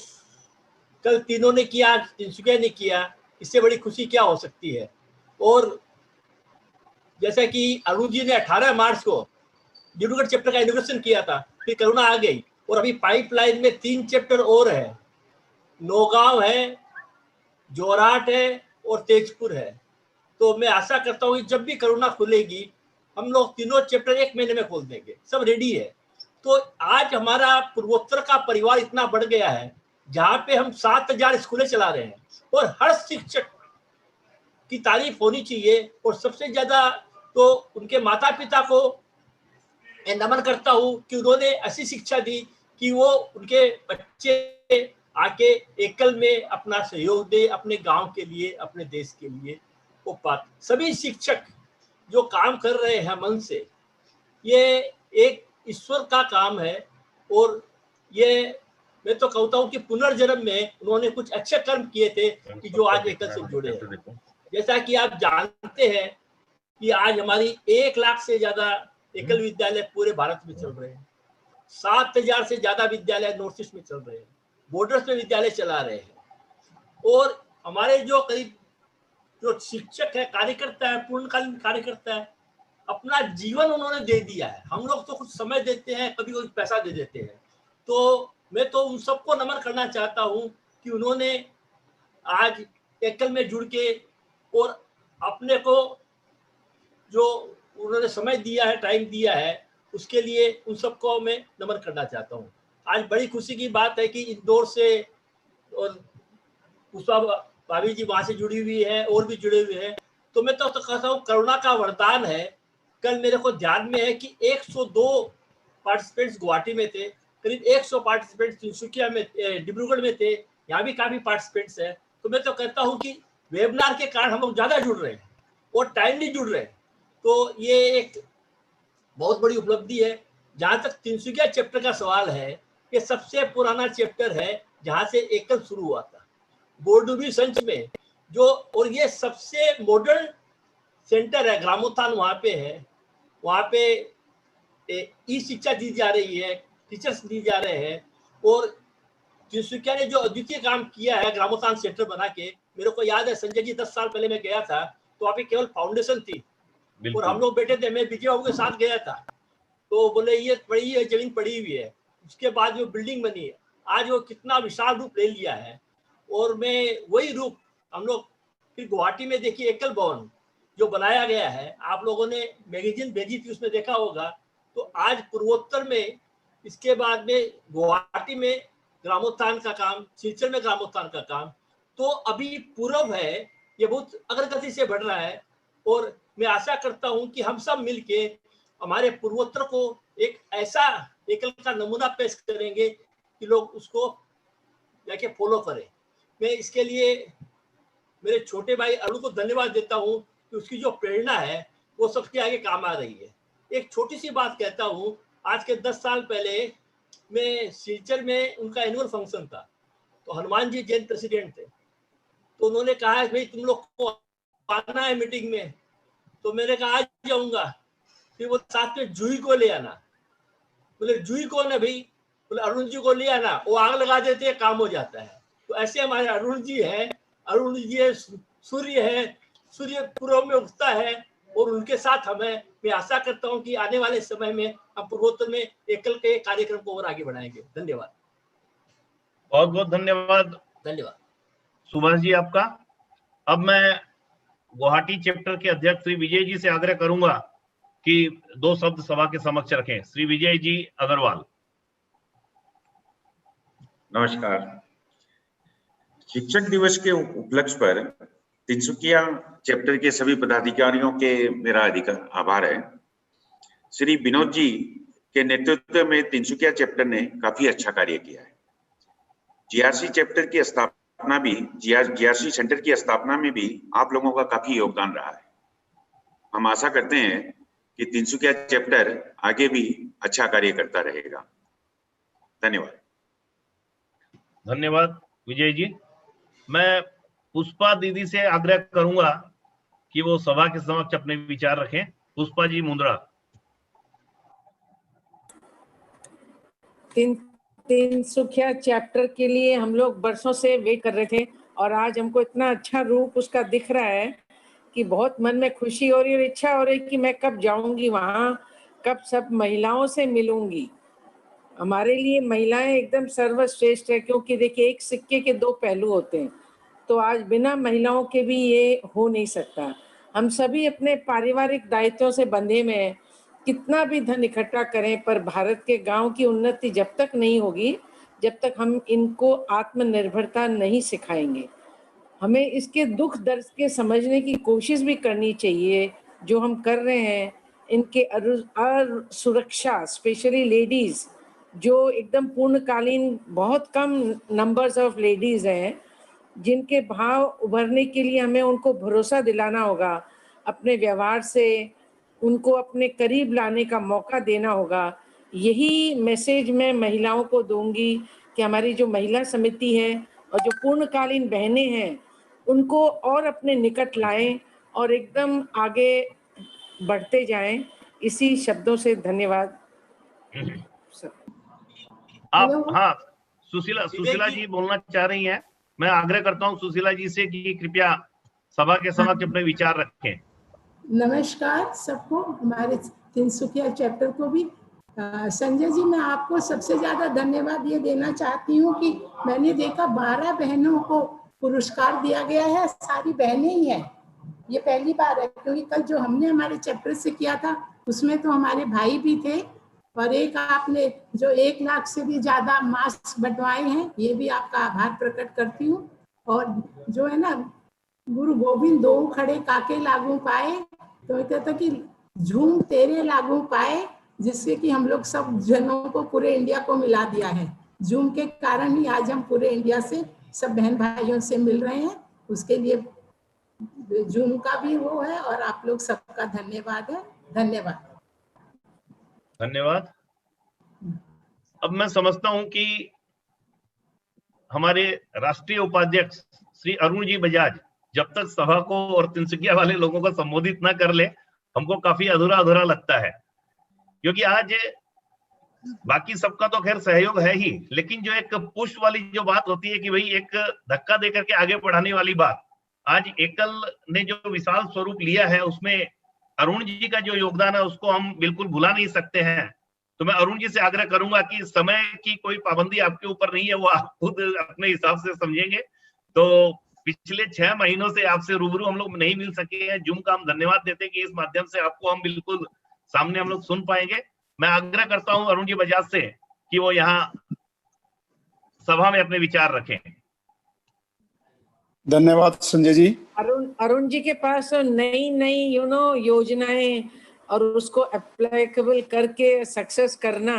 कल तीनों ने किया, आज तिनसुकिया ने किया। इससे बड़ी खुशी क्या हो सकती है। और जैसा कि अरुण जी ने 18 मार्च को डिब्रूगढ़ चैप्टर का इनोग्रेशन किया था, फिर कोरोना आ गई और अभी पाइपलाइन में 3 चैप्टर और है। नौगांव है, जोरहाट है और तेजपुर है। तो मैं आशा करता हूँ कि जब भी कोरोना खुलेगी हम लोग तीनों चैप्टर 1 महीने में खोल देंगे, सब रेडी है। तो आज हमारा पूर्वोत्तर का परिवार इतना बढ़ गया है जहाँ पे हम 7000 स्कूलें चला रहे हैं और हर शिक्षक की तारीफ होनी चाहिए। और सबसे ज्यादा तो उनके माता पिता को नमन करता हूँ कि उन्होंने ऐसी शिक्षा दी कि वो उनके बच्चे आके एकल में अपना सहयोग दे, अपने गांव के लिए, अपने देश के लिए। वो बात सभी शिक्षक जो काम कर रहे हैं मन से, ये एक ईश्वर का काम है। और ये मैं तो कहता हूँ कि पुनर्जन्म में उन्होंने कुछ अच्छे कर्म किए थे कि जो आज एकल से जुड़े हैं। जैसा कि आप जानते हैं कि आज हमारी 1 लाख से ज्यादा एकल विद्यालय पूरे भारत में चल रहे हैं। 7000 से ज्यादा विद्यालय नॉर्थ ईस्ट में चल रहे हैं, बॉर्डर्स में विद्यालय चला रहे हैं। और हमारे जो करीब जो शिक्षक है, कार्यकर्ता है, पूर्णकालीन कार्यकर्ता है, अपना जीवन उन्होंने दे दिया है। हम लोग तो कुछ समय देते हैं, कभी कभी पैसा दे देते हैं। तो मैं तो उन सबको नमन करना चाहता हूँ कि उन्होंने आज एकल में जुड़ के और अपने को जो उन्होंने समय दिया है, टाइम दिया है, उसके लिए उन सबको मैं नमन करना चाहता हूँ। आज बड़ी खुशी की बात है कि इंदौर से और पुष्पा भाभी जी वहां से जुड़ी हुई है और भी जुड़े हुए हैं। तो मैं तो कहता हूँ कोरोना का वरदान है। कल मेरे को ध्यान में है कि 102 पार्टिसिपेंट्स गुवाहाटी में थे, करीब 100 पार्टिसिपेंट्स तिनसुकिया में, डिब्रूगढ़ में थे, यहाँ भी काफी पार्टिसिपेंट्स है। तो मैं तो कहता हूँ कि वेबिनार के कारण हम लोग ज्यादा जुड़ रहे हैं और टाइमली जुड़ रहे हैं। तो ये एक बहुत बड़ी उपलब्धि है। जहां तक तिनसुकिया चैप्टर का सवाल है, ये सबसे पुराना चैप्टर है जहां से एकल शुरू हुआ था, बोर्डुबी संच में जो। और ये सबसे मॉडर्न सेंटर है, ग्रामोत्थान वहां पे है। वहां पे ई शिक्षा दी जा रही है, टीचर्स दी जा रहे हैं। और तिनसुकिया ने जो अद्वितीय काम किया है ग्रामोत्थान सेंटर बना के, मेरे को याद है संजय जी 10 साल पहले मैं गया था तो वहाँ पे केवल फाउंडेशन थी और हम लोग बैठे थे, मैं विजय बाबू के साथ गया था। तो बोले ये पड़ी है, जमीन पड़ी हुई है। उसके बाद जो बिल्डिंग बनी है, आज वो कितना विशाल रूप ले लिया है। और मैं वही रूप हम लोग फिर गुवाहाटी में देखिए, एकल भवन जो बनाया गया है, आप लोगों ने मैगजीन भेजी थी उसमें देखा होगा। तो आज पूर्वोत्तर में, इसके बाद में गुवाहाटी में ग्रामोत्थान का काम, सिलचर में ग्रामोत्थान का काम। तो अभी पूर्व है, ये बहुत अग्रगति से बढ़ रहा है। और मैं आशा करता हूं कि हम सब मिलके हमारे पूर्वोत्तर को एक ऐसा एकल का नमूना पेश करेंगे कि लोग उसको जाके फॉलो करें। मैं इसके लिए मेरे छोटे भाई अरुण को धन्यवाद देता हूं कि उसकी जो प्रेरणा है वो सबके आगे काम आ रही है। एक छोटी सी बात कहता हूं, आज के 10 साल पहले मैं सिलचर में उनका एनुअल फंक्शन था, तो हनुमान जी जैन प्रेसिडेंट थे, तो उन्होंने कहा भाई तुम लोग को आना है मीटिंग में, तो मैंने कहा आज जाऊंगा। फिर वो साथ में जूही को ले आना, बोले जूही कौन है भाई, बोले अरुण जी को ले आना, वो आग लगा देते हैं, काम हो जाता है। तो ऐसे हमारे अरुण जी हैं, अरुण जी है, सूर्य है, सूर्य पूर्व में उगता है और उनके साथ हमें, मैं आशा करता हूं कि आने वाले समय में हम पूर्वोत्तर में एकल के कार्यक्रम को और आगे बढ़ाएंगे। धन्यवाद, बहुत बहुत धन्यवाद। धन्यवाद सुभाष जी आपका। अब मैं गुवाहाटी चैप्टर के अध्यक्ष श्री विजय जी से आग्रह करूंगा कि 2 शब्द सभा के समक्ष रखें। श्री विजय जी अग्रवाल। नमस्कार। शिक्षक दिवस के उपलक्ष्य पर तिनसुकिया चैप्टर के सभी पदाधिकारियों के मेरा आभार है। श्री विनोद जी के नेतृत्व में तिनसुकिया चैप्टर ने काफी अच्छा कार्य किया है। जीआरसी चैप्टर की स्थापना भी, जीआरसी सेंटर की स्थापना में भी आप लोगों का काफी योगदान रहा है। हम आशा करते हैं कि तिनसुकिया चैप्टर आगे भी अच्छा कार्य करता रहेगा। धन्यवाद। धन्यवाद विजय जी। मैं पुष्पा दीदी से आग्रह करूंगा कि वो सभा के समक्ष अपने विचार रखें। पुष्पा जी मुंद्रा। तिनसुकिया चैप्टर के लिए हम लोग बरसों से वेट कर रहे थे और आज हमको इतना अच्छा रूप उसका दिख रहा है कि बहुत मन में खुशी हो रही है और इच्छा हो रही है कि मैं कब जाऊंगी वहाँ, कब सब महिलाओं से मिलूंगी। हमारे लिए महिलाएं एकदम सर्वश्रेष्ठ है, क्योंकि देखिए एक सिक्के के 2 पहलू होते हैं, तो आज बिना महिलाओं के भी ये हो नहीं सकता। हम सभी अपने पारिवारिक दायित्वों से बंधे हुए हैं, कितना भी धन इकट्ठा करें पर भारत के गांव की उन्नति जब तक नहीं होगी, जब तक हम इनको आत्मनिर्भरता नहीं सिखाएंगे। हमें इसके दुख दर्द के समझने की कोशिश भी करनी चाहिए, जो हम कर रहे हैं। इनके सुरक्षा, स्पेशली लेडीज जो एकदम पूर्णकालीन, बहुत कम नंबर्स ऑफ लेडीज हैं जिनके भाव उभरने के लिए हमें उनको भरोसा दिलाना होगा, अपने व्यवहार से उनको अपने करीब लाने का मौका देना होगा। यही मैसेज मैं महिलाओं को दूंगी कि हमारी जो महिला समिति है और जो पूर्णकालीन बहनें हैं उनको और अपने निकट लाएं और एकदम आगे बढ़ते जाएं। इसी शब्दों से धन्यवाद। आप, हाँ, सुशीला जी बोलना चाह रही हैं। मैं आग्रह करता हूं सुशीला जी से कि कृपया सभा के समक्ष अपने विचार रखें। नमस्कार सबको, हमारे तिनसुकिया चैप्टर को भी। संजय जी, मैं आपको सबसे ज्यादा धन्यवाद ये देना चाहती हूँ कि मैंने देखा 12 बहनों को पुरस्कार दिया गया है, सारी बहनें ही हैं। ये पहली बार है, क्योंकि कल जो हमने हमारे चैप्टर से किया था उसमें तो हमारे भाई भी थे, और एक आपने जो 1 लाख से भी ज्यादा मास्क बंटवाए हैं, ये भी आपका आभार प्रकट करती हूँ। और जो है ना, गुरु गोविंद दो खड़े काके लागू पाए, तो कहता कि झूम तेरे लागू पाए, जिससे कि हम लोग सब जनों को, पूरे इंडिया को मिला दिया है। जूम के कारण ही आज हम पूरे इंडिया से सब बहन भाइयों से मिल रहे हैं। उसके लिए जूम का भी वो है, और आप लोग सबका धन्यवाद है। धन्यवाद। धन्यवाद। अब मैं समझता हूं कि हमारे राष्ट्रीय उपाध्यक्ष श्री अरुण जी बजाज जब तक सभा को और तिनसुकिया वाले लोगों को संबोधित ना कर ले, हमको काफी अधूरा अधूरा लगता है। क्योंकि आज बाकी सबका तो खैर सहयोग है ही, लेकिन जो एक पुश वाली जो बात होती है कि भाई एक धक्का देकर के आगे बढ़ाने वाली बात, आज एकल ने जो विशाल स्वरूप लिया है उसमें अरुण जी का जो योगदान है उसको हम बिल्कुल भुला नहीं सकते हैं। तो मैं अरुण जी से आग्रह करूंगा कि समय की कोई पाबंदी आपके ऊपर नहीं है, वो आप खुद अपने हिसाब से समझेंगे। तो पिछले 6 महीनों से आपसे रूबरू हम लोग नहीं मिल सके हैं। जूम का हम धन्यवाद देते हैं कि इस माध्यम से आपको हम बिल्कुल सामने हम लोग सुन पाएंगे। मैं आग्रह करता हूं अरुण जी बजाज से कि वो यहाँ सभा में अपने विचार रखें। धन्यवाद संजय जी। अरुण जी के पास नई नई योजनाएं और उसको अप्लाइकेबल करके सक्सेस करना,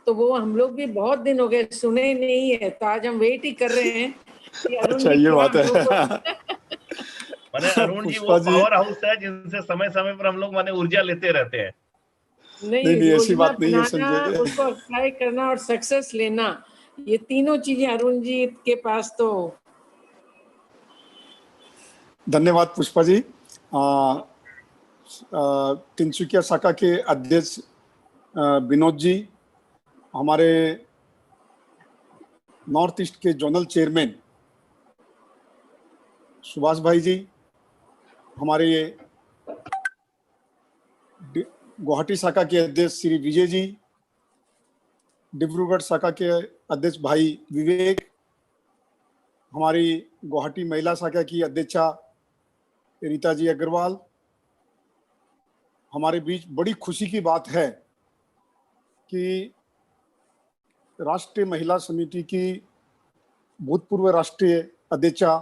तो वो हम लोग भी बहुत दिन हो गए सुने ही नहीं है, तो आज हम वेट ही कर रहे हैं कि अरुण अच्छा, जी ये क्या बात है। हम लोग को माने अरुण जी वो पुष्पा जी, पावर हाउस है जिनसे समय समय पर हम लोग माने ऊर्जा लेते रहते हैं। नहीं नहीं, ऐसी योजना बात नहीं है बनाना, संजय। उसको अप्लाई करना और सक्सेस लेना, ये तीनों चीजें अरुण जी के पास तो। धन्यवाद पुष्पा जी। तिनसुकिया शाखा के अध्यक्ष विनोद जी, हमारे नॉर्थ ईस्ट के जोनल चेयरमैन सुभाष भाई जी, हमारे गुवाहाटी शाखा के अध्यक्ष श्री विजय जी, डिब्रूगढ़ शाखा के अध्यक्ष भाई विवेक, हमारी गुवाहाटी महिला शाखा की अध्यक्षा रीता जी अग्रवाल। हमारे बीच बड़ी खुशी की बात है कि राष्ट्रीय महिला समिति की भूतपूर्व राष्ट्रीय अध्यक्षा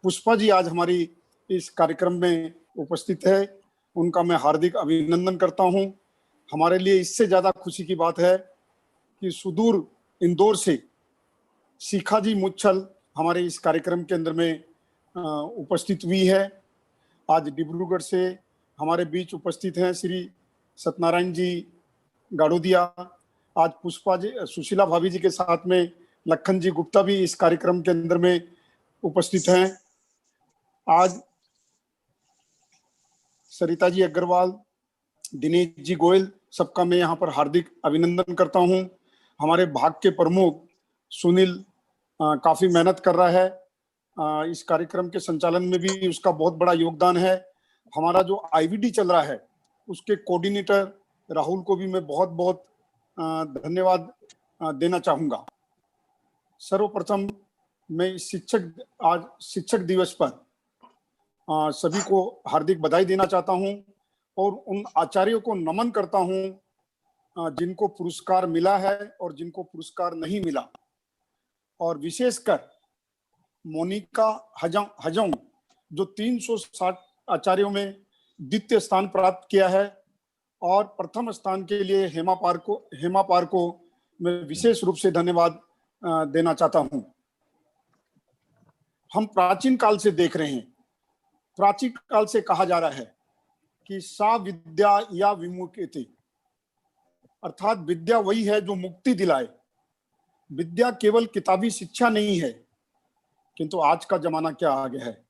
पुष्पा जी आज हमारी इस कार्यक्रम में उपस्थित है। उनका मैं हार्दिक अभिनंदन करता हूं। हमारे लिए इससे ज्यादा खुशी की बात है कि सुदूर इंदौर से शिखा जी मुच्छल हमारे इस कार्यक्रम के अंदर में उपस्थित हुई है। आज डिब्रूगढ़ से हमारे बीच उपस्थित हैं श्री सत्यनारायण जी गाड़ोदिया। आज पुष्पा जी, सुशीला भाभी जी के साथ में लखन जी गुप्ता भी इस कार्यक्रम के अंदर में उपस्थित हैं। आज सरिता जी अग्रवाल, दिनेश जी गोयल, सबका मैं यहाँ पर हार्दिक अभिनंदन करता हूँ। हमारे भाग के प्रमुख सुनील काफी मेहनत कर रहा है, इस कार्यक्रम के संचालन में भी उसका बहुत बड़ा योगदान है। हमारा जो आईवीडी चल रहा है उसके कोऑर्डिनेटर राहुल को भी मैं बहुत बहुत धन्यवाद देना चाहूंगा। सर्वप्रथम मैं आज शिक्षक दिवस पर सभी को हार्दिक बधाई देना चाहता हूं और उन आचार्यों को नमन करता हूं जिनको पुरस्कार मिला है और जिनको पुरस्कार नहीं मिला, और विशेषकर मोनिका हजोंग जो 360 आचार्यों में द्वितीय स्थान प्राप्त किया है, और प्रथम स्थान के लिए हेमा पार को मैं विशेष रूप से धन्यवाद देना चाहता हूं। हम प्राचीन काल से देख रहे हैं, प्राचीन काल से कहा जा रहा है कि सा विद्या या विमुक्ति, अर्थात विद्या वही है जो मुक्ति दिलाए। विद्या केवल किताबी शिक्षा नहीं है, किंतु आज का जमाना क्या आ गया है,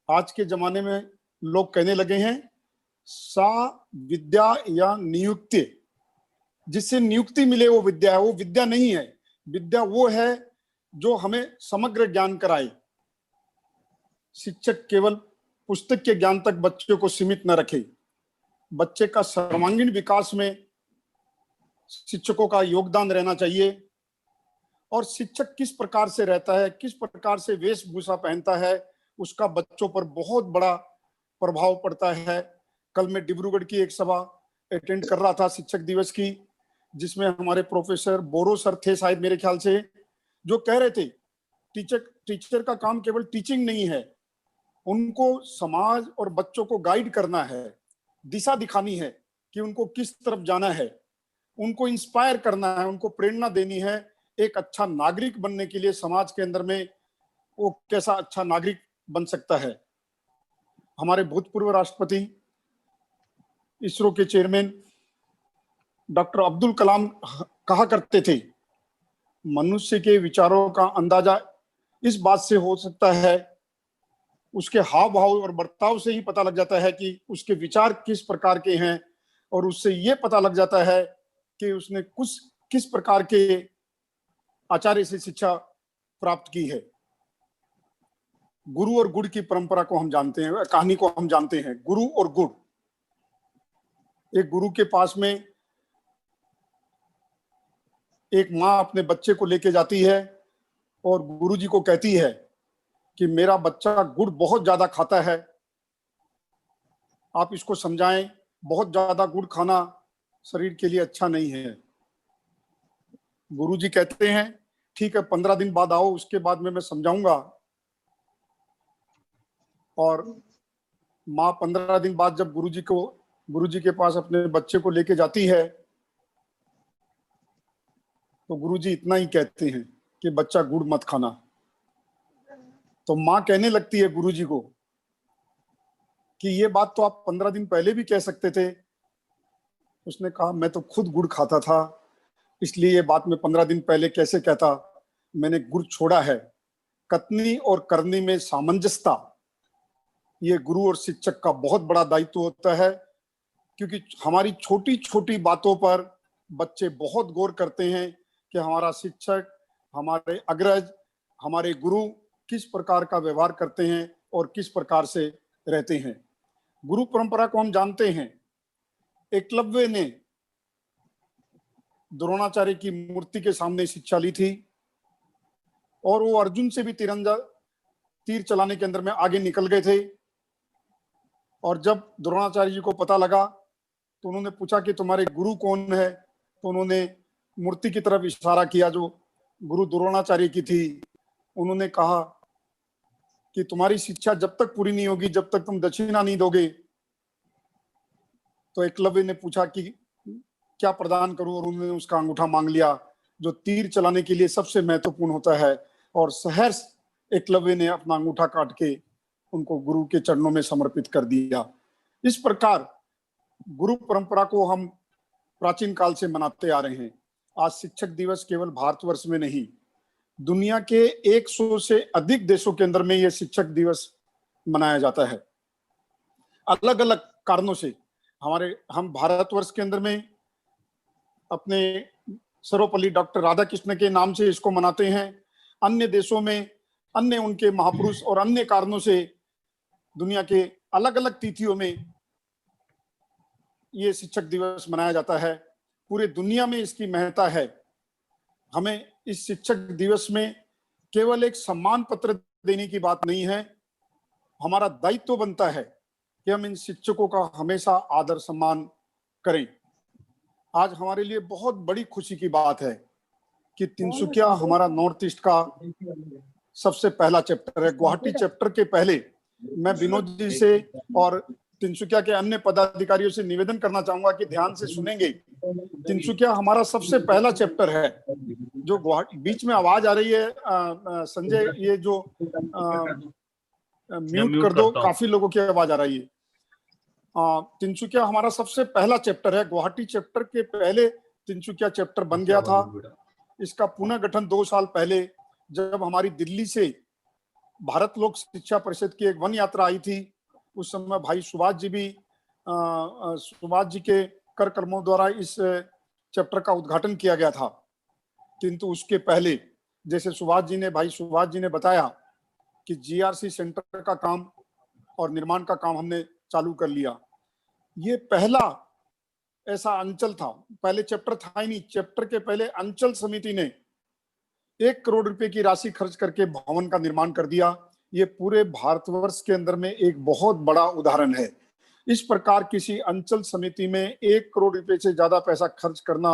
आज के जमाने में लोग कहने लगे हैं सा विद्या या नियुक्ति, जिससे नियुक्ति मिले वो विद्या है। वो विद्या नहीं है, विद्या वो है जो हमें समग्र ज्ञान कराए। शिक्षक केवल पुस्तक के ज्ञान तक बच्चों को सीमित न रखे, बच्चे का सर्वांगीण विकास में शिक्षकों का योगदान रहना चाहिए। और शिक्षक किस प्रकार से रहता है, किस प्रकार से वेशभूषा पहनता है, उसका बच्चों पर बहुत बड़ा प्रभाव पड़ता है। कल मैं डिब्रूगढ़ की एक सभा अटेंड कर रहा था शिक्षक दिवस की, जिसमें हमारे प्रोफेसर बोरो सर थे शायद मेरे ख्याल से, जो कह रहे थे टीचर का काम केवल टीचिंग नहीं है, उनको समाज और बच्चों को गाइड करना है, दिशा दिखानी है कि उनको किस तरफ जाना है, उनको इंस्पायर करना है, उनको प्रेरणा देनी है एक अच्छा नागरिक बनने के लिए। समाज के अंदर में वो कैसा अच्छा नागरिक बन सकता है। हमारे भूतपूर्व राष्ट्रपति, इसरो के चेयरमैन डॉक्टर अब्दुल कलाम कहा करते थे, मनुष्य के विचारों का अंदाजा इस बात से हो सकता है, उसके हाव भाव और बर्ताव से ही पता लग जाता है कि उसके विचार किस प्रकार के हैं, और उससे ये पता लग जाता है कि उसने किस प्रकार के आचार्य से शिक्षा प्राप्त की है। गुरु और गुड़ की परंपरा को हम जानते हैं, कहानी को हम जानते हैं। गुरु और गुड़, एक गुरु के पास में एक माँ अपने बच्चे को लेके जाती है और गुरु जी को कहती है कि मेरा बच्चा गुड़ बहुत ज्यादा खाता है, आप इसको समझाएं, बहुत ज्यादा गुड़ खाना शरीर के लिए अच्छा नहीं है। गुरु जी कहते हैं ठीक है, 15 दिन बाद आओ, उसके बाद में मैं समझाऊंगा। और माँ 15 दिन बाद जब गुरु जी को गुरुजी के पास अपने बच्चे को लेके जाती है तो गुरुजी इतना ही कहते हैं कि बच्चा गुड़ मत खाना। तो माँ कहने लगती है गुरुजी को कि ये बात तो आप 15 दिन पहले भी कह सकते थे। उसने कहा मैं तो खुद गुड़ खाता था, इसलिए ये बात मैं 15 दिन पहले कैसे कहता, मैंने गुड़ छोड़ा है। कथनी और करनी में सामंजस्यता, ये गुरु और शिक्षक का बहुत बड़ा दायित्व होता है, क्योंकि हमारी छोटी छोटी बातों पर बच्चे बहुत गौर करते हैं कि हमारा शिक्षक, हमारे अग्रज, हमारे गुरु किस प्रकार का व्यवहार करते हैं और किस प्रकार से रहते हैं। गुरु परंपरा को हम जानते हैं। एकलव्य ने द्रोणाचार्य की मूर्ति के सामने शिक्षा ली थी और वो अर्जुन से भी तीर चलाने के अंदर में आगे निकल गए थे। और जब द्रोणाचार्य जी को पता लगा तो उन्होंने पूछा कि तुम्हारे गुरु कौन है, तो उन्होंने मूर्ति की तरफ इशारा किया जो गुरु द्रोणाचार्य की थी। उन्होंने कहा कि तुम्हारी शिक्षा जब तक पूरी नहीं होगी, जब तक तुम दक्षिणा नहीं दोगे। तो एकलव्य ने पूछा कि क्या प्रदान करूं, और उन्होंने उसका अंगूठा मांग लिया जो तीर चलाने के लिए सबसे महत्वपूर्ण होता है। और सहर्ष एकलव्य ने अपना अंगूठा काट के उनको गुरु के चरणों में समर्पित कर दिया। इस प्रकार गुरु परंपरा को हम प्राचीन काल से मनाते आ रहे हैं। आज शिक्षक दिवस केवल भारतवर्ष में नहीं, दुनिया के 100 से अधिक देशों के अंदर में यह शिक्षक दिवस मनाया जाता है। अलग अलग कारणों से हम भारतवर्ष के अंदर में अपने सर्वपल्ली डॉक्टर राधाकृष्ण के नाम से इसको मनाते हैं। अन्य देशों में अन्य उनके महापुरुष और अन्य कारणों से दुनिया के अलग अलग तिथियों में ये शिक्षक दिवस मनाया जाता है। पूरे दुनिया में इसकी महत्ता है। हमें इस शिक्षक दिवस में केवल एक सम्मान पत्र देने की बात नहीं है, हमारा दायित्व बनता है कि हम इन शिक्षकों का हमेशा आदर सम्मान करें। आज हमारे लिए बहुत बड़ी खुशी की बात है कि तिनसुकिया हमारा नॉर्थ ईस्ट का सबसे पहला चैप्टर है। गुवाहाटी चैप्टर के पहले मैं विनोद जी से और तिनसुकिया के अन्य पदाधिकारियों से निवेदन करना चाहूंगा कि ध्यान से सुनेंगे। तिनसुकिया हमारा सबसे पहला चैप्टर है। जो गुवाहाटी, बीच में आवाज आ रही है संजय, ये जो म्यूट कर दो, काफी लोगों की आवाज आ रही है। तिनसुकिया हमारा सबसे पहला चैप्टर है। गुवाहाटी चैप्टर के पहले तिनसुकिया चैप्टर बन गया था। इसका पुनः गठन 2 साल पहले जब हमारी दिल्ली से भारत लोक शिक्षा परिषद की एक वन यात्रा आई थी, उस समय भाई सुभाष जी के कर कर्मों द्वारा इस चैप्टर का उद्घाटन किया गया था। किंतु उसके पहले, जैसे भाई सुभाष जी ने बताया कि जीआरसी सेंटर का काम और निर्माण का काम हमने चालू कर लिया। ये पहला ऐसा अंचल था, पहले चैप्टर था ही नहीं। चैप्टर के पहले अंचल समिति ने 1 करोड़ रुपए की राशि खर्च करके भवन का निर्माण कर दिया। ये पूरे भारतवर्ष के अंदर में एक बहुत बड़ा उदाहरण है। इस प्रकार किसी अंचल समिति में 1 करोड़ रुपए से ज्यादा पैसा खर्च करना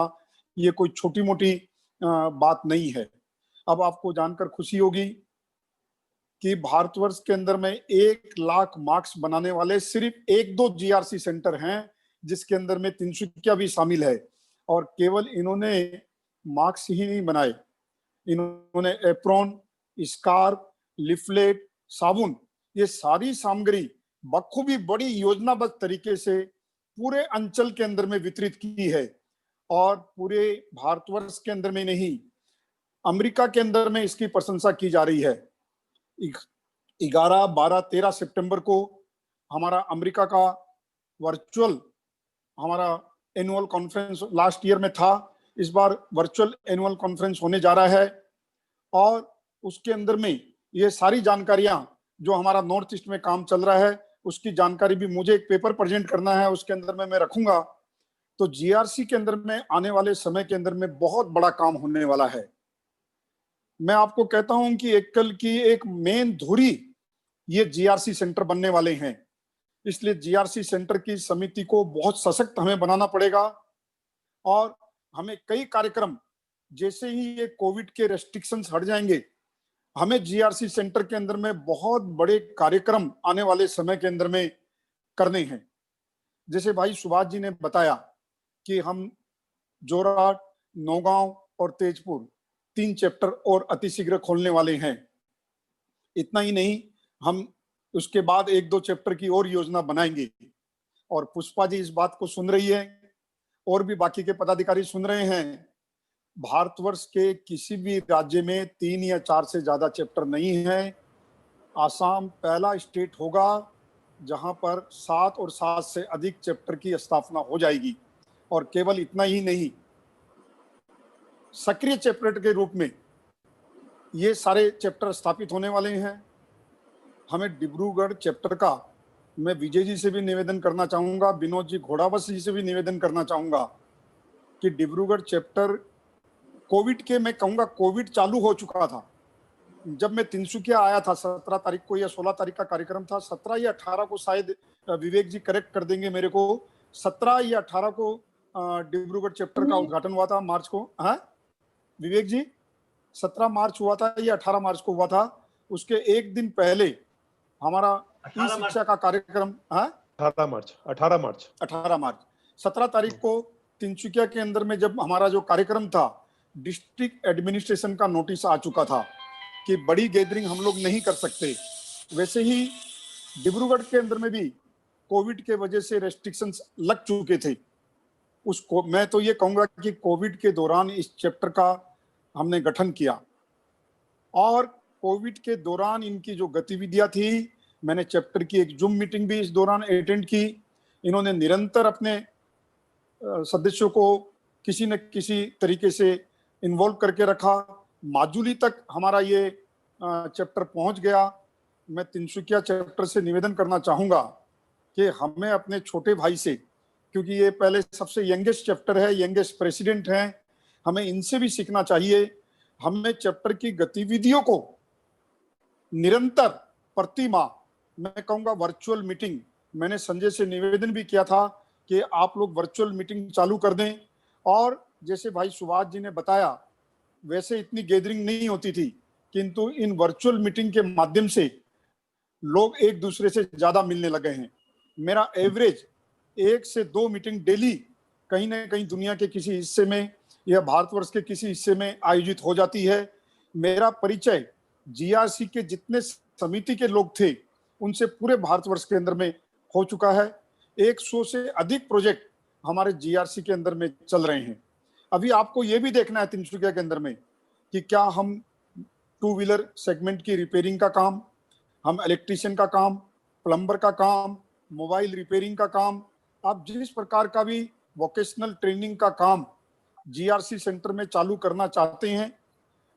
ये कोई छोटी मोटी बात नहीं है। अब आपको जानकर खुशी होगी कि भारतवर्ष के अंदर में 1 लाख मार्क्स बनाने वाले सिर्फ 1-2 जीआरसी सेंटर हैं, जिसके अंदर में तिनसुकिया भी शामिल है। और केवल इन्होंने मार्क्स ही नहीं बनाए, इन्होंने एप्रॉन, स्कार्फ, लिफलेट, साबुन, ये सारी सामग्री बखूबी बड़ी योजनाबद्ध तरीके से पूरे अंचल के अंदर में वितरित की है। और पूरे भारतवर्ष के अंदर में नहीं, अमेरिका के अंदर में इसकी प्रशंसा की जा रही है। 11, 12, 13 सितंबर को हमारा अमेरिका का वर्चुअल हमारा एनुअल कॉन्फ्रेंस लास्ट ईयर में था, इस बार वर्चुअल एनुअल कॉन्फ्रेंस होने जा रहा है। और उसके अंदर में ये सारी जानकारियां जो हमारा नॉर्थ ईस्ट में काम चल रहा है उसकी जानकारी भी मुझे एक पेपर प्रेजेंट करना है, उसके अंदर में मैं रखूंगा। तो जीआरसी के अंदर में आने वाले समय के अंदर में बहुत बड़ा काम होने वाला है। मैं आपको कहता हूं कि एकल की एक मेन धुरी ये जीआरसी सेंटर बनने वाले हैं। इसलिए जीआरसी सेंटर की समिति को बहुत सशक्त हमें बनाना पड़ेगा। और हमें कई कार्यक्रम, जैसे ही ये कोविड के रेस्ट्रिक्शंस हट जाएंगे, हमें जीआरसी सेंटर के अंदर में बहुत बड़े कार्यक्रम आने वाले समय के अंदर में करने हैं। जैसे भाई सुभाष जी ने बताया कि हम जोरहाट, नौगांव और तेजपुर 3 चैप्टर और अतिशीघ्र खोलने वाले हैं। इतना ही नहीं, हम उसके बाद 1-2 चैप्टर की और योजना बनाएंगे। और पुष्पा जी इस बात को सुन रही है और भी बाकी के पदाधिकारी सुन रहे हैं। भारतवर्ष के किसी भी राज्य में 3 या 4 से ज्यादा चैप्टर नहीं है। आसाम पहला स्टेट होगा जहां पर 7 और 7 से अधिक चैप्टर की स्थापना हो जाएगी। और केवल इतना ही नहीं, सक्रिय चैप्टर के रूप में ये सारे चैप्टर स्थापित होने वाले हैं। हमें डिब्रूगढ़ चैप्टर का मैं विजय जी से भी निवेदन करना चाहूंगा, विनोद जी घोड़ावत जी से भी निवेदन करना चाहूंगा कि डिब्रूगढ़ चैप्टर कोविड के, मैं कहूंगा कोविड चालू हो चुका था जब मैं तिनसुकिया आया था। 17 तारीख को या 16 तारीख का कार्यक्रम था, 17 या 18 को शायद, विवेक जी करेक्ट कर देंगे मेरे को, 17 या 18 को डिब्रूगढ़ चैप्टर का उद्घाटन हुआ था, मार्च को। हाँ विवेक जी, 17 मार्च हुआ था या 18 मार्च को हुआ था? उसके एक दिन पहले हमारा ई शिक्षा का कार्यक्रम, 18 मार्च 17 तारीख को तिनसुकिया के अंदर में जब हमारा जो कार्यक्रम था, डिस्ट्रिक्ट एडमिनिस्ट्रेशन का नोटिस आ चुका था कि बड़ी गैदरिंग हम लोग नहीं कर सकते। वैसे ही डिब्रूगढ़ के अंदर में भी कोविड के वजह से रेस्ट्रिक्शंस लग चुके थे। उसको मैं तो ये कहूंगा कि कोविड के दौरान इस चैप्टर का हमने गठन किया और कोविड के दौरान इनकी जो गतिविधियां थी, मैंने चैप्टर की एक जूम मीटिंग भी इस दौरान अटेंड की। इन्होंने निरंतर अपने सदस्यों को किसी न किसी तरीके से इन्वॉल्व करके रखा। माजुली तक हमारा ये चैप्टर पहुंच गया। मैं तिनसुकिया चैप्टर से निवेदन करना चाहूंगा कि हमें अपने छोटे भाई से, क्योंकि ये पहले सबसे यंगेस्ट चैप्टर है, यंगेस्ट प्रेसिडेंट हैं, हमें इनसे भी सीखना चाहिए। हमें चैप्टर की गतिविधियों को निरंतर प्रति माह, मैं कहूंगा वर्चुअल मीटिंग, मैंने संजय से निवेदन भी किया था कि आप लोग वर्चुअल मीटिंग चालू कर दें। और जैसे भाई सुभाष जी ने बताया, वैसे इतनी गैदरिंग नहीं होती थी, किंतु इन वर्चुअल मीटिंग के माध्यम से लोग एक दूसरे से ज्यादा मिलने लगे हैं। मेरा एवरेज 1 से 2 मीटिंग डेली कहीं ना कहीं दुनिया के किसी हिस्से में या भारतवर्ष के किसी हिस्से में आयोजित हो जाती है। मेरा परिचय जीआरसी के जितने समिति के लोग थे उनसे पूरे भारतवर्ष के अंदर में हो चुका है। 100 से अधिक प्रोजेक्ट हमारे जीआरसी के अंदर में चल रहे हैं। अभी आपको ये भी देखना है तिनसुकिया के अंदर में कि क्या हम 2 व्हीलर सेगमेंट की रिपेयरिंग का काम, हम इलेक्ट्रीशियन का काम, प्लम्बर का काम, मोबाइल रिपेयरिंग का काम, आप जिस प्रकार का भी वोकेशनल ट्रेनिंग का काम जीआरसी सेंटर में चालू करना चाहते हैं,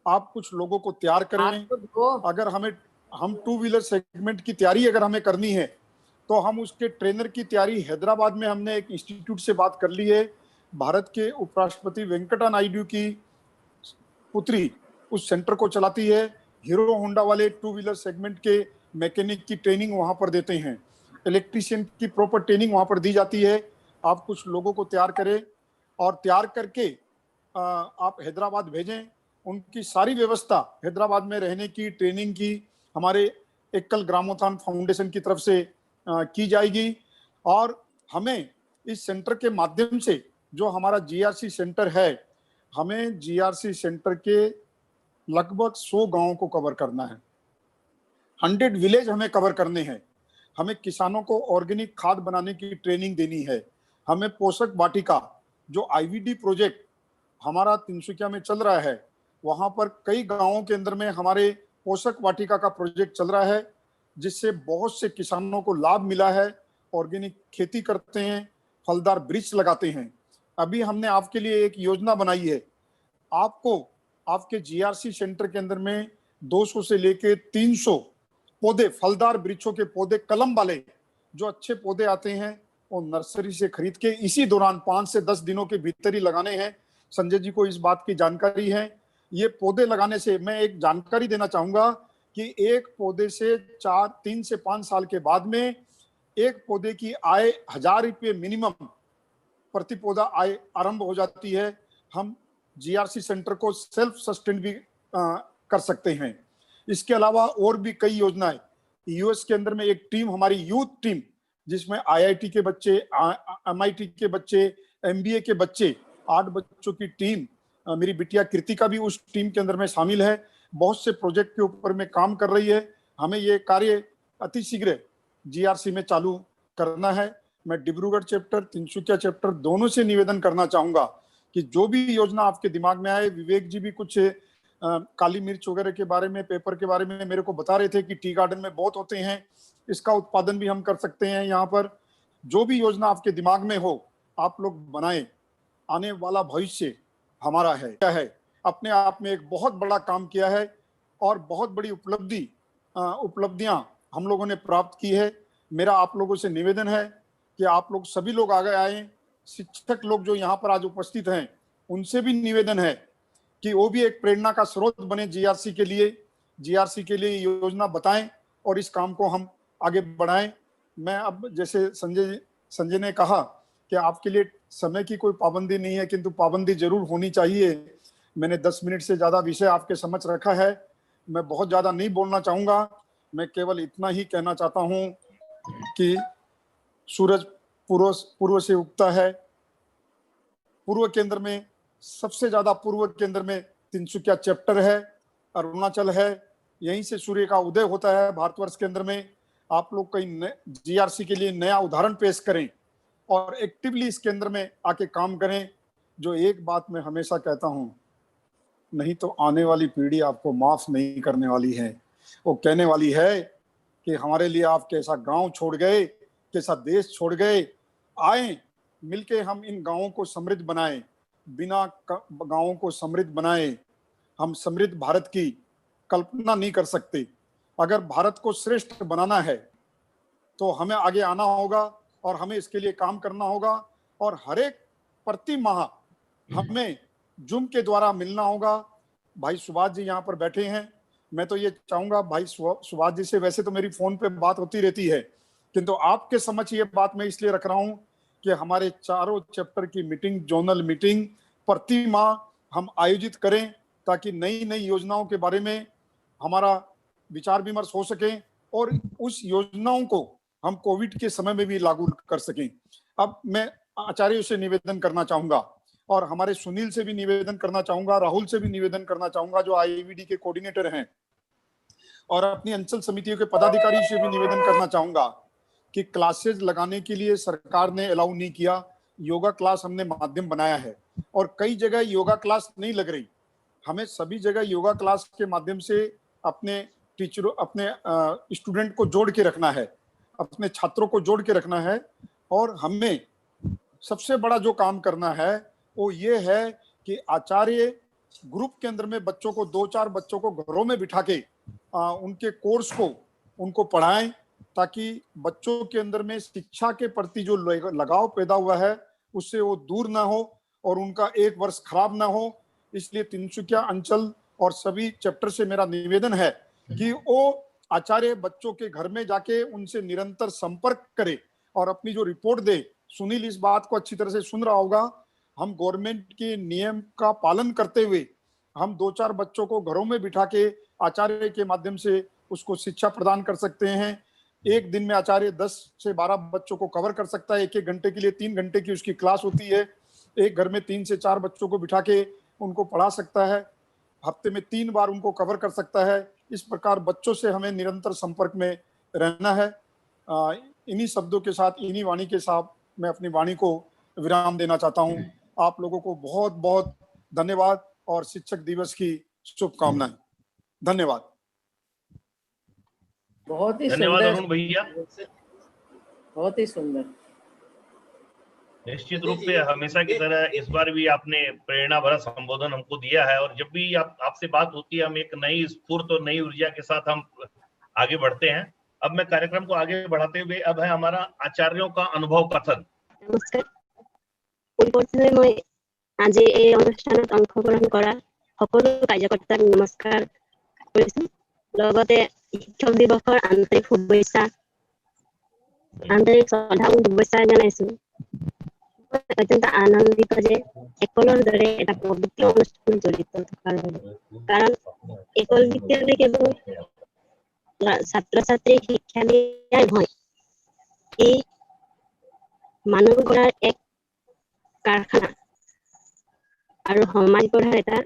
आप कुछ लोगों को तैयार करें। अगर हम 2 व्हीलर सेगमेंट की तैयारी अगर हमें करनी है तो हम उसके ट्रेनर की तैयारी, हैदराबाद में हमने एक इंस्टीट्यूट से बात कर ली है, भारत के उपराष्ट्रपति वेंकटा नायडू की पुत्री उस सेंटर को चलाती है। हीरो होंडा वाले 2 व्हीलर सेगमेंट के मैकेनिक की ट्रेनिंग वहां पर देते हैं, इलेक्ट्रीशियन की प्रॉपर ट्रेनिंग वहां पर दी जाती है। आप कुछ लोगों को तैयार करें और तैयार करके आप हैदराबाद भेजें। उनकी सारी व्यवस्था हैदराबाद में रहने की, ट्रेनिंग की हमारे एकल ग्रामोत्थान फाउंडेशन की तरफ से की जाएगी। और हमें इस सेंटर के माध्यम से जो हमारा जीआरसी सेंटर है, हमें जीआरसी सेंटर के लगभग 100 गांवों को कवर करना है, 100 विलेज हमें कवर करने हैं। हमें किसानों को ऑर्गेनिक खाद बनाने की ट्रेनिंग देनी है। हमें पोषक वाटिका, जो आईवीडी प्रोजेक्ट हमारा तिनसुकिया में चल रहा है, वहां पर कई गांवों के अंदर में हमारे पोषक वाटिका का प्रोजेक्ट चल रहा है, जिससे बहुत से किसानों को लाभ मिला है। ऑर्गेनिक खेती करते हैं, फलदार वृक्ष लगाते हैं। अभी हमने आपके लिए एक योजना बनाई है, आपको आपके जीआरसी सेंटर के अंदर में 200 से लेके 300 पौधे, फलदार वृक्षों के पौधे, कलम वाले जो अच्छे पौधे आते हैं, वो नर्सरी से खरीद के इसी दौरान 5 से 10 दिनों के भीतर ही लगाने हैं। संजय जी को इस बात की जानकारी है। ये पौधे लगाने से मैं एक जानकारी देना चाहूंगा कि एक पौधे से 3 से 5 साल के बाद में एक पौधे की आय 1000 रुपये मिनिमम प्रति पौधा आय आरंभ हो जाती है। हम जीआरसी सेंटर को सेल्फ सस्टेन भी कर सकते हैं। इसके अलावा और भी कई योजनाएं, यूएस के अंदर में एक टीम, हमारी यूथ टीम जिसमें IIT के बच्चे, MIT के बच्चे, MBA के बच्चे, 8 बच्चों की टीम, मेरी बिटिया कृतिका भी उस टीम के अंदर में शामिल है, बहुत से प्रोजेक्ट के ऊपर में काम कर रही है। हमें ये कार्य अति शीघ्र GRC में चालू करना है। मैं डिब्रूगढ़ चैप्टर, तिनसुकिया चैप्टर दोनों से निवेदन करना चाहूंगा कि जो भी योजना आपके दिमाग में आए, विवेक जी भी कुछ काली मिर्च वगैरह के बारे में, पेपर के बारे में मेरे को बता रहे थे कि टी गार्डन में बहुत होते हैं, इसका उत्पादन भी हम कर सकते हैं यहाँ पर। जो भी योजना आपके दिमाग में हो आप लोग बनाएं। आने वाला भविष्य हमारा है। क्या है, अपने आप में एक बहुत बड़ा काम किया है और बहुत बड़ी उपलब्धियां हम लोगों ने प्राप्त की है। मेरा आप लोगों से निवेदन है कि आप लोग सभी लोग आगे आए। शिक्षक लोग जो यहाँ पर आज उपस्थित हैं उनसे भी निवेदन है कि वो भी एक प्रेरणा का स्रोत बने GRC के लिए योजना बताएं और इस काम को हम आगे बढ़ाएं। मैं अब जैसे संजय ने कहा कि आपके लिए समय की कोई पाबंदी नहीं है, किंतु पाबंदी जरूर होनी चाहिए। मैंने 10 मिनट से ज्यादा विषय आपके समक्ष रखा है, मैं बहुत ज्यादा नहीं बोलना चाहूंगा। मैं केवल इतना ही कहना चाहता हूं कि सूरज पूर्व से उगता है। पूर्व केंद्र में सबसे ज्यादा पूर्व केंद्र में तिनसुकिया चैप्टर है, अरुणाचल है, यहीं से सूर्य का उदय होता है भारतवर्ष के अंदर में। आप लोग कहीं GRC के लिए नया उदाहरण पेश करें और एक्टिवली इस केंद्र में आके काम करें। जो एक बात मैं हमेशा कहता हूं, नहीं तो आने वाली पीढ़ी आपको माफ नहीं करने वाली है। वो कहने वाली है कि हमारे लिए आप कैसा गांव छोड़ गए, कैसा देश छोड़ गए, आए मिलके हम इन गांवों को समृद्ध बनाएं। बिना गांवों को समृद्ध बनाए हम समृद्ध भारत की कल्पना नहीं कर सकते। अगर भारत को श्रेष्ठ बनाना है तो हमें आगे आना होगा और हमें इसके लिए काम करना होगा और हर एक प्रति माह हमें जूम के द्वारा मिलना होगा। भाई सुभाष जी यहाँ पर बैठे हैं, मैं तो ये चाहूंगा भाई सुभाष जी से वैसे तो मेरी फोन पे बात होती रहती है, किंतु आपके समक्ष ये बात मैं इसलिए रख रहा हूँ कि हमारे चारों चैप्टर की मीटिंग, जोनल मीटिंग प्रति माह हम आयोजित करें ताकि नई नई योजनाओं के बारे में हमारा विचार विमर्श हो सके और उस योजनाओं को हम कोविड के समय में भी लागू कर सकें। अब मैं आचार्यों से निवेदन करना चाहूंगा और हमारे सुनील से भी निवेदन करना चाहूंगा, राहुल से भी निवेदन करना चाहूंगा जो IIVD के कोऑर्डिनेटर हैं, और अपनी अंचल समितियों के पदाधिकारी से भी निवेदन करना चाहूंगा कि क्लासेज लगाने के लिए सरकार ने अलाउ नहीं किया। योगा क्लास हमने माध्यम बनाया है और कई जगह योगा क्लास नहीं लग रही। हमें सभी जगह योगा क्लास के माध्यम से अपने टीचरों, अपने स्टूडेंट को जोड़ के रखना है, अपने छात्रों को जोड़ के रखना है। और हमें सबसे बड़ा जो काम करना है वो ये है कि आचार्य ग्रुप के अंदर में बच्चों को 2-4 बच्चों को घरों में बिठा के उनके कोर्स को उनको पढ़ाएं ताकि बच्चों के अंदर में शिक्षा के प्रति जो लगाव पैदा हुआ है उससे वो दूर ना हो और उनका एक वर्ष खराब ना हो। इसलिए तिनसुकिया अंचल और सभी चैप्टर से मेरा निवेदन है कि वो आचार्य बच्चों के घर में जाके उनसे निरंतर संपर्क करे और अपनी जो रिपोर्ट दे। सुनील इस बात को अच्छी तरह से सुन रहा होगा, हम गवर्नमेंट के नियम का पालन करते हुए हम 2-4 बच्चों को घरों में बिठा के आचार्य के माध्यम से उसको शिक्षा प्रदान कर सकते हैं। एक दिन में आचार्य 10 से 12 बच्चों को कवर कर सकता है। 1-1 घंटे के लिए 3 घंटे की उसकी क्लास होती है। एक घर में 3 से 4 बच्चों को बिठा के उनको पढ़ा सकता है, हफ्ते में 3 बार उनको कवर कर सकता है। इस प्रकार बच्चों से हमें निरंतर संपर्क में रहना है। इन्हीं शब्दों के साथ, इन्हीं वाणी के साथ मैं अपनी वाणी को विराम देना चाहता हूं। आप लोगों को बहुत बहुत धन्यवाद और शिक्षक दिवस की शुभकामनाएं। धन्यवाद। बहुत ही धन्यवाद सुंदर अरुण भैया, बहुत ही सुंदर। निश्चित रूप से हमेशा की तरह इस बार भी आपने प्रेरणा भरा संबोधन हमको दिया है और जब भी आपसे बात होती है हम एक नई स्फूर्त और नई ऊर्जा के साथ हम आगे बढ़ते हैं। अब मैं कार्यक्रम को आगे बढ़ाते हुए अब है हमारा आचार्यों का अनुभव कथन। नमस्कार। পৰিৱৰ্তনে মই আজি এই অনুষ্ঠানত অংশগ্ৰহণ কৰা সকলো কাৰ্যকৰ্তাক নমস্কাৰ কৰিছো। লগতে শিক্ষক দিৱসৰ আন্তৰিক শুভেচ্ছা, আন্তৰিক শ্ৰদ্ধা আৰু শুভেচ্ছা জনাইছো। অত্যন্ত আনন্দিত যে একলৰ দৰে এটা পবিত্ৰ অনুষ্ঠানত জড়িত থকাৰ বাবে, কাৰণ একল বিদ্যালয় কেৱল ছাত্ৰ ছাত্ৰীক শিক্ষা দিয়াই নহয়, এই মানুহ গঢ়াৰ এক কাৰখানা আৰু সমাজ গঢ়াৰ এটা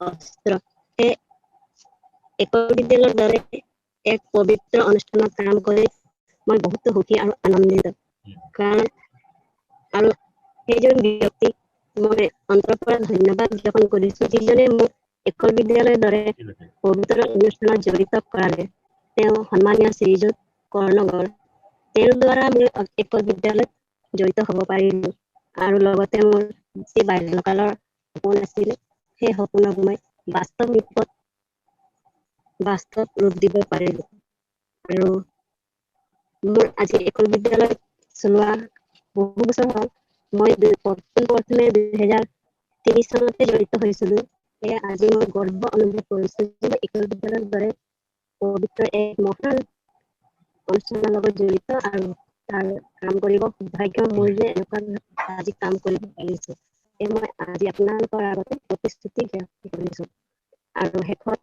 অস্ত্ৰ। সেই একল বিদ্যালয়ৰ দৰে এক পবিত্ৰ অনুষ্ঠানত কাম কৰি মই বহুত সুখী আৰু আনন্দিত। কাৰণ আৰু সেইজন ব্যক্তিক মই অন্তৰৰ পৰা ধন্যবাদ জ্ঞাপন কৰিছো, যিজনে মোক একল বিদ্যালয়ৰ দৰে পবিত্ৰ অনুষ্ঠানত জড়িত কৰালে। তেওঁ সন্মানীয় শ্ৰীযুত কৰ্ণগড়, তেওঁৰ দ্বাৰা মই একল বিদ্যালয়ত জড়িত হ'ব পাৰিলো আৰু লগতে মোৰ যি বাল্যকালৰ সপোন আছিল, সেই সপোনক মই বাস্তৱ ৰূপ দিব পাৰিলো। আৰু মোৰ আজি একল বিদ্যালয় চলোৱা বহু বছৰ হ'ল। মই প্ৰথমে 2003 চনতে জড়িত হৈছিলো। সেয়ে আজি মই গৰ্ব অনুভৱ কৰিছো যে একল বিদ্যালয়ৰ দৰে পবিত্ৰ এক মহান অনুষ্ঠানৰ লগত জড়িত আৰু তাৰ কাম কৰিব সৌভাগ্য মোৰ যে এনেকুৱা আজি কাম কৰিব পাৰিছো। মই আজি আপোনালোকৰ আগতে প্ৰতিশ্ৰুতি জ্ঞাপন কৰিছো। আৰু শেষত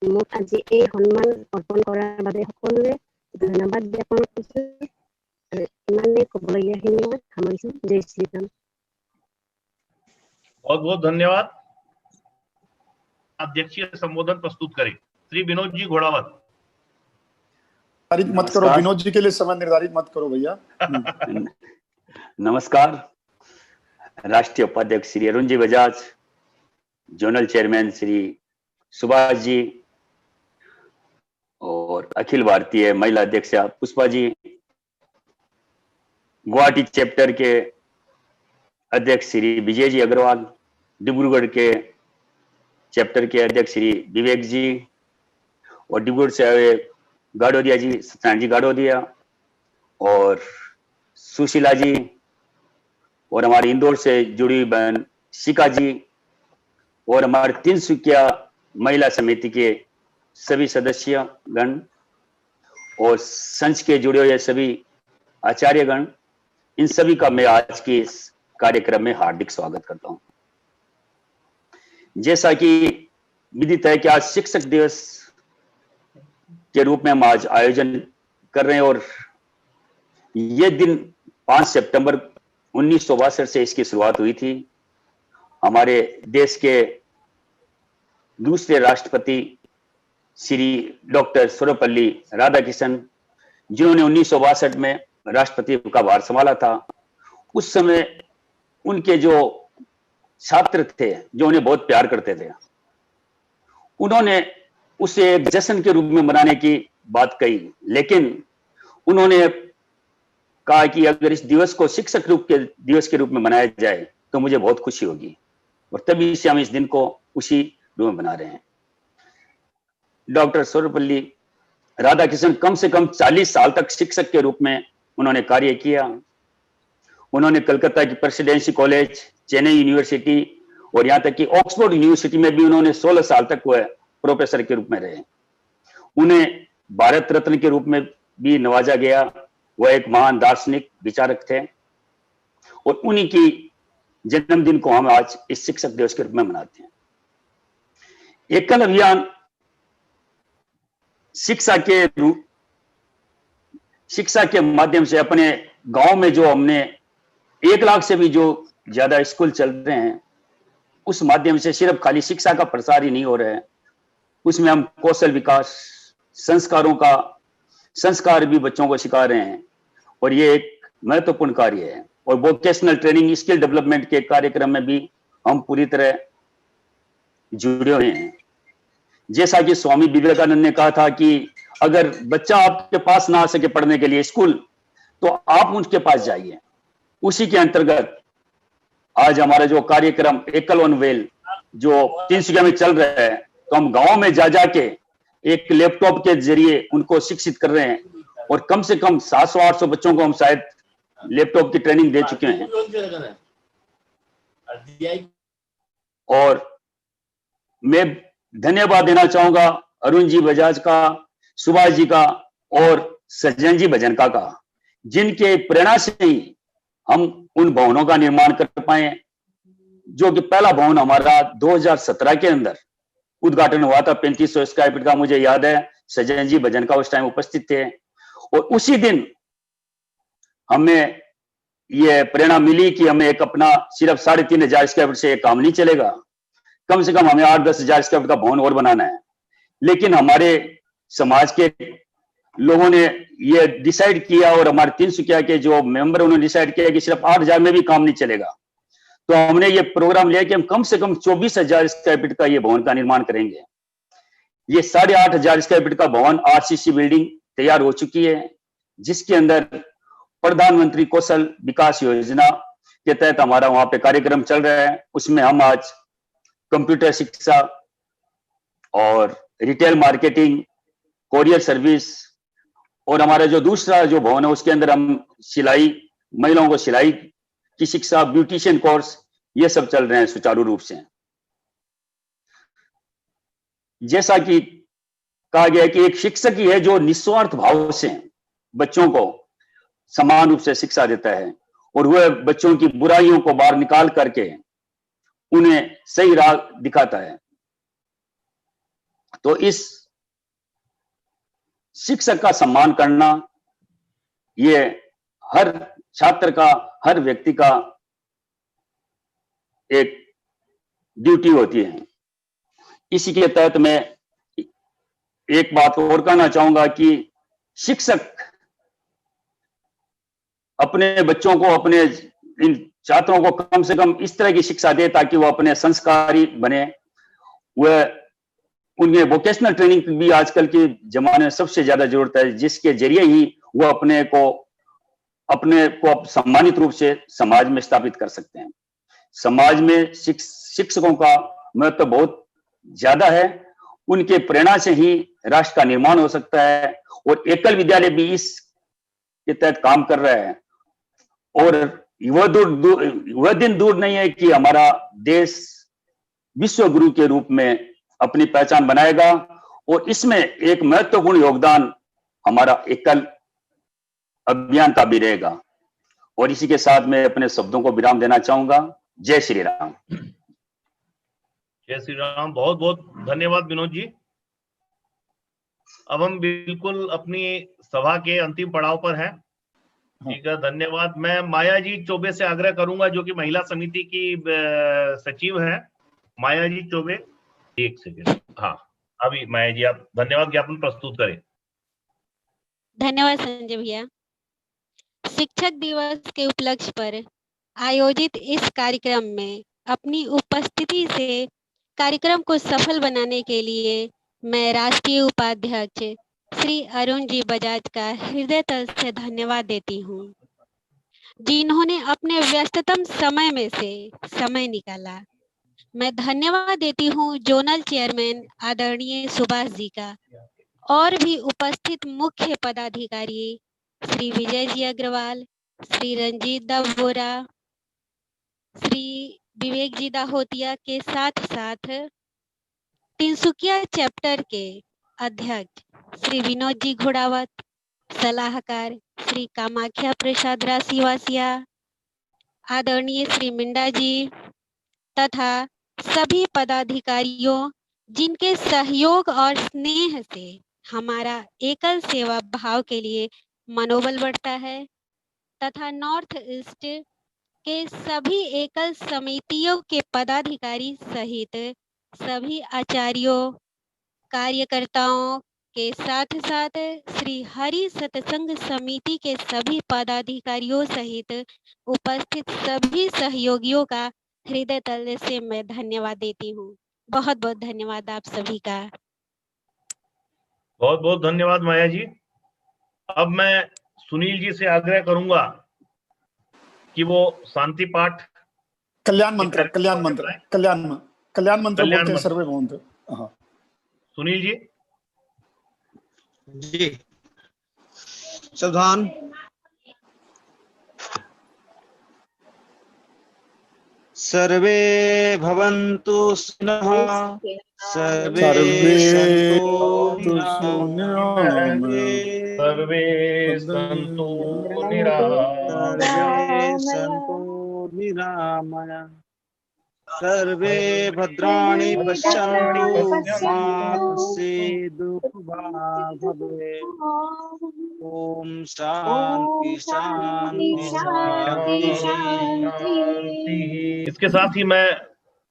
মোক আজি এই সন্মান অৰ্পণ কৰাৰ বাবে সকলোৰে ধন্যবাদ জ্ঞাপন কৰিছো। इमाने कबलगियाখিনি মই সামৰিছো। जय श्री राम। बहुत बहुत धन्यवाद। अध्यक्षीय संबोधन प्रस्तुत करें श्री विनोद जी घोड़ावत। निर्धारित मत करो विनोद जी के लिए समय निर्धारित मत करो भैया। नमस्कार। राष्ट्रीय उपाध्यक्ष श्री अरुण जी बजाज, जोनल चेयरमैन श्री सुभाष जी और अखिल भारतीय महिला अध्यक्ष पुष्पा जी, गुवाहाटी चैप्टर के अध्यक्ष श्री विजय जी अग्रवाल, डिब्रूगढ़ के चैप्टर के अध्यक्ष श्री विवेक जी और डिब्रूगढ़ से आए गाड़ोदिया जी, सत्यनारायण जी गाड़ोदिया और सुशीला जी और हमारे इंदौर से जुड़ी बहन शिका जी और हमारे तिनसुकिया महिला समिति के सभी सदस्यगण और संघ के जुड़े हुए सभी आचार्यगण, इन सभी का मैं आज के इस कार्यक्रम में हार्दिक स्वागत करता हूं। जैसा कि विदित है कि आज शिक्षक दिवस के रूप में हम आज आयोजन कर रहे हैं और ये दिन 5 सितंबर 1962 से इसकी शुरुआत हुई थी। हमारे देश के दूसरे राष्ट्रपति श्री डॉक्टर सर्वपल्ली राधाकृष्णन, जिन्होंने 1962 में राष्ट्रपति का भार संभाला था, उस समय उनके जो छात्र थे जो उन्हें बहुत प्यार करते थे, उन्होंने उसे एक जश्न के रूप में मनाने की बात कही, लेकिन उन्होंने कहा कि अगर इस दिवस को शिक्षक दिवस के रूप में मनाया जाए तो मुझे बहुत खुशी होगी, और तभी से हम इस दिन को उसी रूप में बना रहे हैं। डॉक्टर सर्वपल्ली राधाकृष्णन कम से कम 40 साल तक शिक्षक के रूप में उन्होंने कार्य किया। उन्होंने कलकत्ता की प्रेसिडेंसी कॉलेज, चेन्नई यूनिवर्सिटी और यहाँ तक कि ऑक्सफोर्ड यूनिवर्सिटी में भी उन्होंने 16 साल तक वह प्रोफेसर के रूप में रहे। उन्हें भारत रत्न के रूप में भी नवाजा गया। वह एक महान दार्शनिक विचारक थे और उन्हीं की जन्मदिन को हम आज इस शिक्षक दिवस के रूप में मनाते हैं। एकल अभियान शिक्षा के माध्यम से अपने गांव में जो हमने 1 लाख से भी जो ज्यादा स्कूल चल रहे हैं, उस माध्यम से सिर्फ खाली शिक्षा का प्रसार ही नहीं हो रहा है, उसमें हम कौशल विकास, संस्कार भी बच्चों को सिखा रहे हैं और ये एक महत्वपूर्ण कार्य है। और वोकेशनल ट्रेनिंग, स्किल डेवलपमेंट के कार्यक्रम में भी हम पूरी तरह जुड़े हुए हैं। जैसा कि स्वामी विवेकानंद ने कहा था कि अगर बच्चा आपके पास ना आ सके पढ़ने के लिए स्कूल, तो आप उनके पास जाइए। उसी के अंतर्गत आज हमारा जो कार्यक्रम एकल वन वेल जो 300 में चल रहा है, तो हम गांव में जा जाके एक लैपटॉप के जरिए उनको शिक्षित कर रहे हैं और कम से कम 700-800 बच्चों को हम शायद लैपटॉप की ट्रेनिंग दे चुके हैं। और मैं धन्यवाद देना चाहूंगा अरुण जी बजाज का, सुभाष जी का और सज्जन जी भजनका का, जिनके प्रेरणा से ही हम उन भवनों का निर्माण कर पाए, जो कि पहला भवन हमारा 2017 के अंदर उद्घाटन हुआ था 3500 स्क्वायर फीट का। मुझे याद है सज्जन जी भजनका उस टाइम उपस्थित थे और उसी दिन हमें ये प्रेरणा मिली कि हमें एक अपना सिर्फ 3,500 स्क्वायर फीट से काम नहीं चलेगा, कम से कम हमें 8-10 हजार स्क्वायर फीट का भवन और बनाना है। लेकिन हमारे समाज के लोगों ने ये डिसाइड किया और हमारे तिनसुकिया के जो मेंबर उन्होंने डिसाइड किया कि सिर्फ 8,000 में भी काम नहीं चलेगा। तो हमने ये प्रोग्राम लिया कि हम कम से कम 24,000 स्क्वायर फीट का ये भवन का निर्माण करेंगे। ये 8,500 स्क्वायर फीट का भवन आरसीसी बिल्डिंग तैयार हो चुकी है, जिसके अंदर प्रधानमंत्री कौशल विकास योजना के तहत हमारा वहां पे कार्यक्रम चल रहा है। उसमें हम आज कंप्यूटर शिक्षा और रिटेल मार्केटिंग, कोरियर सर्विस और हमारा जो दूसरा जो भवन है उसके अंदर हम सिलाई, महिलाओं को सिलाई की शिक्षा, ब्यूटिशियन कोर्स, ये सब चल रहे हैं सुचारू रूप से। जैसा कि कहा गया कि एक शिक्षक ही है जो निस्वार्थ भाव से बच्चों को समान रूप से शिक्षा देता है और वह बच्चों की बुराइयों को बाहर निकाल करके उन्हें सही राह दिखाता है। तो इस शिक्षक का सम्मान करना ये हर छात्र का, हर व्यक्ति का एक ड्यूटी होती है। इसी के तहत मैं एक बात और कहना चाहूंगा कि शिक्षक अपने बच्चों को, अपने इन छात्रों को कम से कम इस तरह की शिक्षा दे ताकि वो अपने संस्कारी बने। वह उन्हें वोकेशनल ट्रेनिंग की भी आजकल के जमाने में सबसे ज्यादा जरूरत है, जिसके जरिए ही वो अपने को सम्मानित रूप से समाज में स्थापित कर सकते हैं। समाज में शिक्षकों का महत्व बहुत ज्यादा है। उनके प्रेरणा से ही राष्ट्र का निर्माण हो सकता है और एकल विद्यालय भी इस के तहत काम कर रहा है। और वह दिन दूर नहीं है कि हमारा देश विश्व गुरु के रूप में अपनी पहचान बनाएगा और इसमें एक महत्वपूर्ण योगदान हमारा एकल अभियान का भी रहेगा। और इसी के साथ मैं अपने शब्दों को विराम देना चाहूंगा। जय श्री राम। जय श्री राम। बहुत बहुत धन्यवाद विनोद जी। अब हम बिल्कुल अपनी सभा के अंतिम पड़ाव पर हैं। ठीक है, धन्यवाद। मैं माया जी चौबे से आग्रह करूंगा, जो कि महिला समिति की सचिव है। माया जी चौबे, एक सेकेंड। हाँ, अभी माया जी आप धन्यवाद ज्ञापन प्रस्तुत करें। धन्यवाद संजय भैया। शिक्षक दिवस के उपलक्ष्य पर आयोजित इस कार्यक्रम में अपनी उपस्थिति से कार्यक्रम को सफल बनाने के लिए मैं राष्ट्रीय उपाध्यक्ष श्री अरुण जी बजाज का हृदय तल से धन्यवाद देती हूँ, जिन्होंने अपने व्यस्ततम समय में से समय निकाला। मैं धन्यवाद देती हूँ जोनल चेयरमैन आदरणीय सुभाष जी का और भी उपस्थित मुख्य पदाधिकारी श्री विजय जी अग्रवाल, श्री रंजीत दावोरा, श्री विवेक जी दाहोतिया के साथ साथ तिनसुकिया चैप्टर के अध्यक्ष श्री विनोद जी घोड़ावत, सलाहकार श्री कामाख्या प्रसाद राशिवासिया, आदरणीय श्री मिंडा जी तथा सभी पदाधिकारियों जिनके सहयोग और स्नेह से हमारा एकल सेवा भाव के लिए मनोबल बढ़ता है, तथा नॉर्थ ईस्ट के सभी एकल समितियों के पदाधिकारी सहित सभी आचार्यों, कार्यकर्ताओं के साथ साथ श्री हरि सत्संग समिति के सभी पदाधिकारियों सहित उपस्थित सभी सहयोगियों का हृदय तल से मैं धन्यवाद देती हूँ। बहुत बहुत धन्यवाद आप सभी का। बहुत बहुत धन्यवाद माया जी। अब मैं सुनील जी से आग्रह करूंगा कि वो शांति पाठ, कल्याण मंत्र बोलते हैं सर्वे भवन्तु। हाँ, सुनील जी। जी, सावधान। सर्वे भवन्तु सुखिनः, सर्वे सन्तु निरामया। सर्वे भद्राणि पश्यन्तु मा कश्चित् दुःखभाग् भवेत्। ओम शांति शांति शांति। इसके साथ ही मैं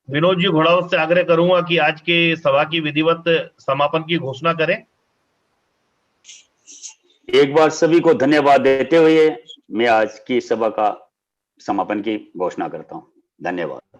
विनोद जी घोड़ावत से आग्रह करूंगा कि आज के सभा की विधिवत समापन की घोषणा करें। एक बार सभी को धन्यवाद देते हुए मैं आज की सभा का समापन की घोषणा करता हूं। धन्यवाद।